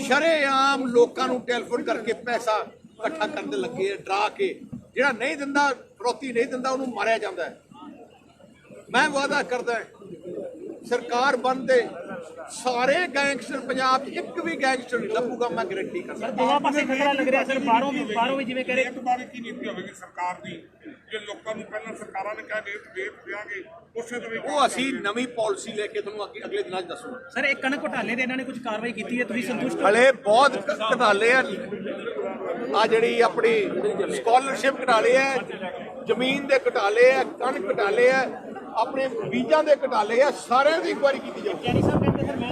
ਸ਼ਰੇਆਮ ਲੋਕਾਂ ਨੂੰ ਟੈਲੀਫੋਨ ਕਰਕੇ ਪੈਸਾ ਇਕੱਠਾ ਕਰਨ ਦੇ ਲੱਗੇ, ਡਰਾ ਕੇ। ਜਿਹੜਾ ਨਹੀਂ ਦਿੰਦਾ, ਫਰੋਤੀ ਨਹੀਂ ਦਿੰਦਾ, ਉਹਨੂੰ ਮਾਰਿਆ ਜਾਂਦਾ ਹੈ। ਮੈਂ ਵਾਅਦਾ ਕਰਦਾ ਸਰਕਾਰ ਬਣਦੇ ਸਾਰੇ ਗੈਂਗਸਟਰ ਪੰਜਾਬ 'ਚ ਇੱਕ ਵੀ ਗੈਂਗਸਟਰ ਨਹੀਂ ਲੱਭੂਗਾ, ਮੈਂ ਗਾਰੰਟੀ ਕਰਦਾ। ਦੋਵਾਂ ਪਾਸੇ ਖਤਰਾ ਲੱਗ ਰਿਹਾ ਸਰ, ਬਾਹਰੋਂ ਵੀ ਜਿਵੇਂ ਕਹ ਰਹੇ। ਇੱਕ ਬਾਰੇ ਕੀ ਨੀਤੀ ਹੋਵੇਗੀ ਸਰਕਾਰ ਦੀ, ਜੇ ਲੋਕਾਂ ਨੂੰ ਪਹਿਲਾਂ ਸਰਕਾਰਾਂ ਨੇ ਕਿਹਾ ਰੇਟ ਦਿਆਂਗੇ, ਉਸੇ ਤਰ੍ਹਾਂ ਉਹ ਅਸੀਂ ਨਵੀਂ ਪਾਲਿਸੀ ਲੈ ਕੇ ਤੁਹਾਨੂੰ ਅਗਲੇ ਦਿਨਾਂ 'ਚ ਦੱਸੂਗਾ। ਸਰ ਇਹ ਕਣਕ ਘੁਟਾਲੇ ਦੇ ਇਹਨਾਂ ਨੇ ਕੁਝ ਕਾਰਵਾਈ ਕੀਤੀ ਹੈ, ਤੁਸੀਂ ਸੰਤੁਸ਼ਟ? ਹਲੇ ਬਹੁਤ ਘਟਾਲੇ ਆ ਜਿਹੜੀ ਆਪਣੀ ਸਕਾਲਰਸ਼ਿਪ ਘਟਾਲੇ ਆ, ਜ਼ਮੀਨ ਦੇ ਘਟਾਲੇ ਆ, ਕਣਕ ਘਟਾਲੇ ਆ, ਆਪਣੇ ਬੀਜਾਂ ਦੇ ਘਟਾਲੇ ਆ, ਸਾਰਿਆਂ ਦੀ ਇਨਕੁਆਇਰੀ ਕੀਤੀ ਜਾਊਗੀ। ਕੈਨੀ ਸਾਹਿਬ ਕਹਿੰਦੇ ਸਰ ਮੈਂ